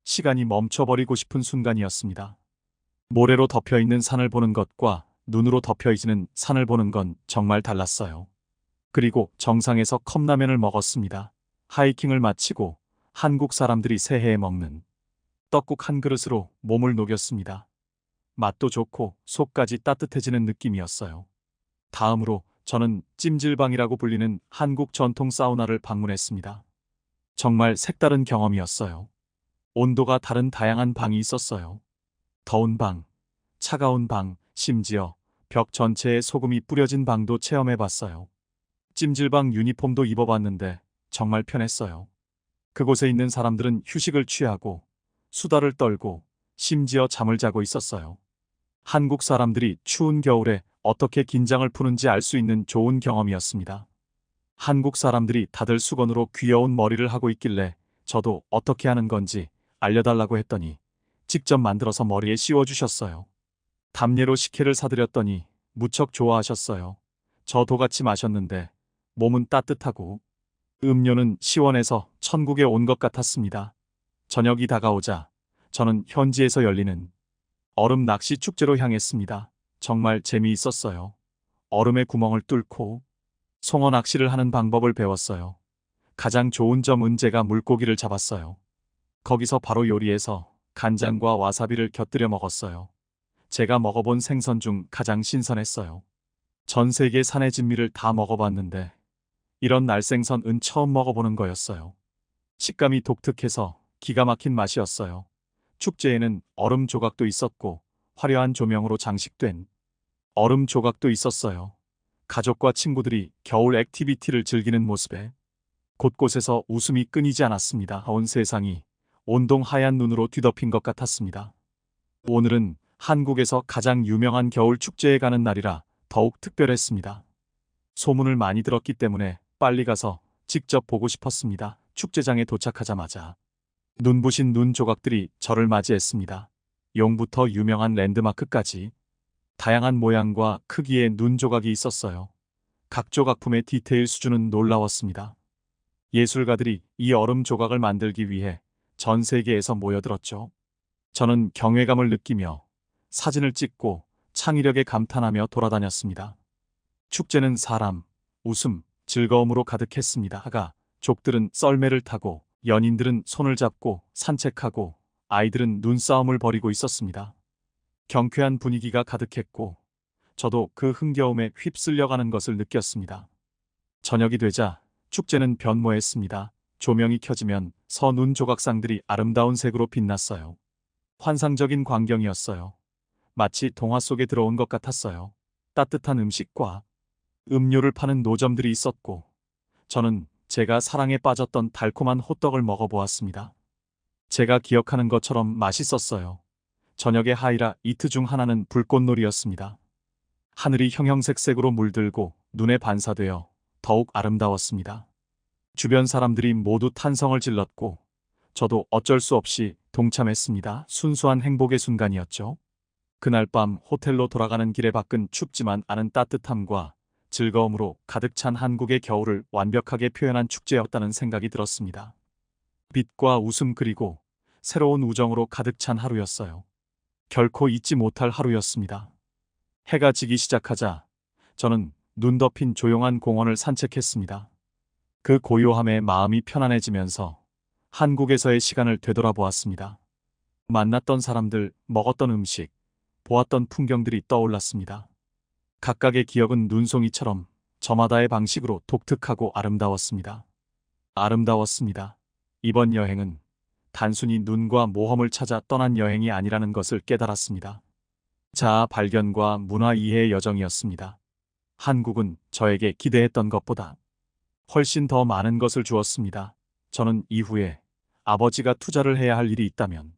시간이 멈춰버리고 싶은 순간이었습니다. 모래로 덮여있는 산을 보는 것과 눈으로 덮여있는 산을 보는 건 정말 달랐어요. 그리고 정상에서 컵라면을 먹었습니다. 하이킹을 마치고 한국 사람들이 새해에 먹는 떡국 한 그릇으로 몸을 녹였습니다. 맛도 좋고 속까지 따뜻해지는 느낌이었어요. 다음으로 저는 찜질방이라고 불리는 한국 전통 사우나를 방문했습니다. 정말 색다른 경험이었어요. 온도가 다른 다양한 방이 있었어요. 더운 방, 차가운 방, 심지어 벽 전체에 소금이 뿌려진 방도 체험해봤어요. 찜질방 유니폼도 입어봤는데 정말 편했어요. 그곳에 있는 사람들은 휴식을 취하고 수다를 떨고 심지어 잠을 자고 있었어요. 한국 사람들이 추운 겨울에 어떻게 긴장을 푸는지 알 수 있는 좋은 경험이었습니다. 한국 사람들이 다들 수건으로 귀여운 머리를 하고 있길래 저도 어떻게 하는 건지 알려달라고 했더니 직접 만들어서 머리에 씌워주셨어요. 담례로 식혜를 사드렸더니 무척 좋아하셨어요. 저도 같이 마셨는데 몸은 따뜻하고 음료는 시원해서 천국에 온 것 같았습니다. 저녁이 다가오자 저는 현지에서 열리는 얼음 낚시 축제로 향했습니다. 정말 재미있었어요. 얼음의 구멍을 뚫고 송어 낚시를 하는 방법을 배웠어요. 가장 좋은 점은 제가 물고기를 잡았어요. 거기서 바로 요리해서 간장과 와사비를 곁들여 먹었어요. 제가 먹어본 생선 중 가장 신선했어요. 전 세계 산의 진미를 다 먹어봤는데 이런 날생선은 처음 먹어보는 거였어요. 식감이 독특해서 기가 막힌 맛이었어요. 축제에는 얼음 조각도 있었고 화려한 조명으로 장식된 얼음 조각도 있었어요. 가족과 친구들이 겨울 액티비티를 즐기는 모습에 곳곳에서 웃음이 끊이지 않았습니다. 온 세상이 온통 하얀 눈으로 뒤덮인 것 같았습니다. 오늘은 한국에서 가장 유명한 겨울 축제에 가는 날이라 더욱 특별했습니다. 소문을 많이 들었기 때문에 빨리 가서 직접 보고 싶었습니다. 축제장에 도착하자마자 눈부신 눈 조각들이 저를 맞이했습니다. 용부터 유명한 랜드마크까지 다양한 모양과 크기의 눈 조각이 있었어요. 각 조각품의 디테일 수준은 놀라웠습니다. 예술가들이 이 얼음 조각을 만들기 위해 전 세계에서 모여들었죠. 저는 경외감을 느끼며 사진을 찍고 창의력에 감탄하며 돌아다녔습니다. 축제는 사람, 웃음, 즐거움으로 가득했습니다. 족들은 썰매를 타고 연인들은 손을 잡고 산책하고 아이들은 눈싸움을 벌이고 있었습니다. 경쾌한 분위기가 가득했고 저도 그 흥겨움에 휩쓸려가는 것을 느꼈습니다. 저녁이 되자 축제는 변모했습니다. 조명이 켜지면 서눈 조각상들이 아름다운 색으로 빛났어요. 환상적인 광경이었어요. 마치 동화 속에 들어온 것 같았어요. 따뜻한 음식과 음료를 파는 노점들이 있었고 저는 제가 사랑에 빠졌던 달콤한 호떡을 먹어보았습니다. 제가 기억하는 것처럼 맛있었어요. 저녁의 하이라이트 중 하나는 불꽃놀이였습니다. 하늘이 형형색색으로 물들고 눈에 반사되어 더욱 아름다웠습니다. 주변 사람들이 모두 탄성을 질렀고 저도 어쩔 수 없이 동참했습니다. 순수한 행복의 순간이었죠. 그날 밤 호텔로 돌아가는 길에 밖은 춥지만 않은 따뜻함과 즐거움으로 가득 찬 한국의 겨울을 완벽하게 표현한 축제였다는 생각이 들었습니다. 빛과 웃음 그리고 새로운 우정으로 가득 찬 하루였어요. 결코 잊지 못할 하루였습니다. 해가 지기 시작하자 저는 눈 덮인 조용한 공원을 산책했습니다. 그 고요함에 마음이 편안해지면서 한국에서의 시간을 되돌아보았습니다. 만났던 사람들, 먹었던 음식, 보았던 풍경들이 떠올랐습니다. 각각의 기억은 눈송이처럼 저마다의 방식으로 독특하고 아름다웠습니다. 이번 여행은 단순히 눈과 모험을 찾아 떠난 여행이 아니라는 것을 깨달았습니다. 자아 발견과 문화 이해의 여정이었습니다. 한국은 저에게 기대했던 것보다 훨씬 더 많은 것을 주었습니다. 저는 이후에 아버지가 투자를 해야 할 일이 있다면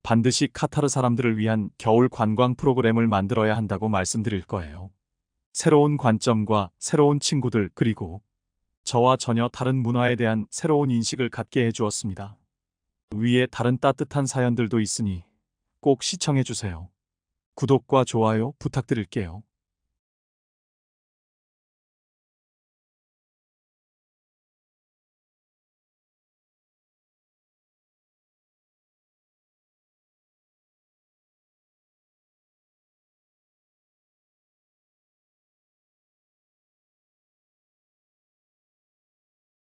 반드시 카타르 사람들을 위한 겨울 관광 프로그램을 만들어야 한다고 말씀드릴 거예요. 새로운 관점과 새로운 친구들 그리고 저와 전혀 다른 문화에 대한 새로운 인식을 갖게 해주었습니다. 위에 다른 따뜻한 사연들도 있으니 꼭 시청해주세요. 구독과 좋아요 부탁드릴게요.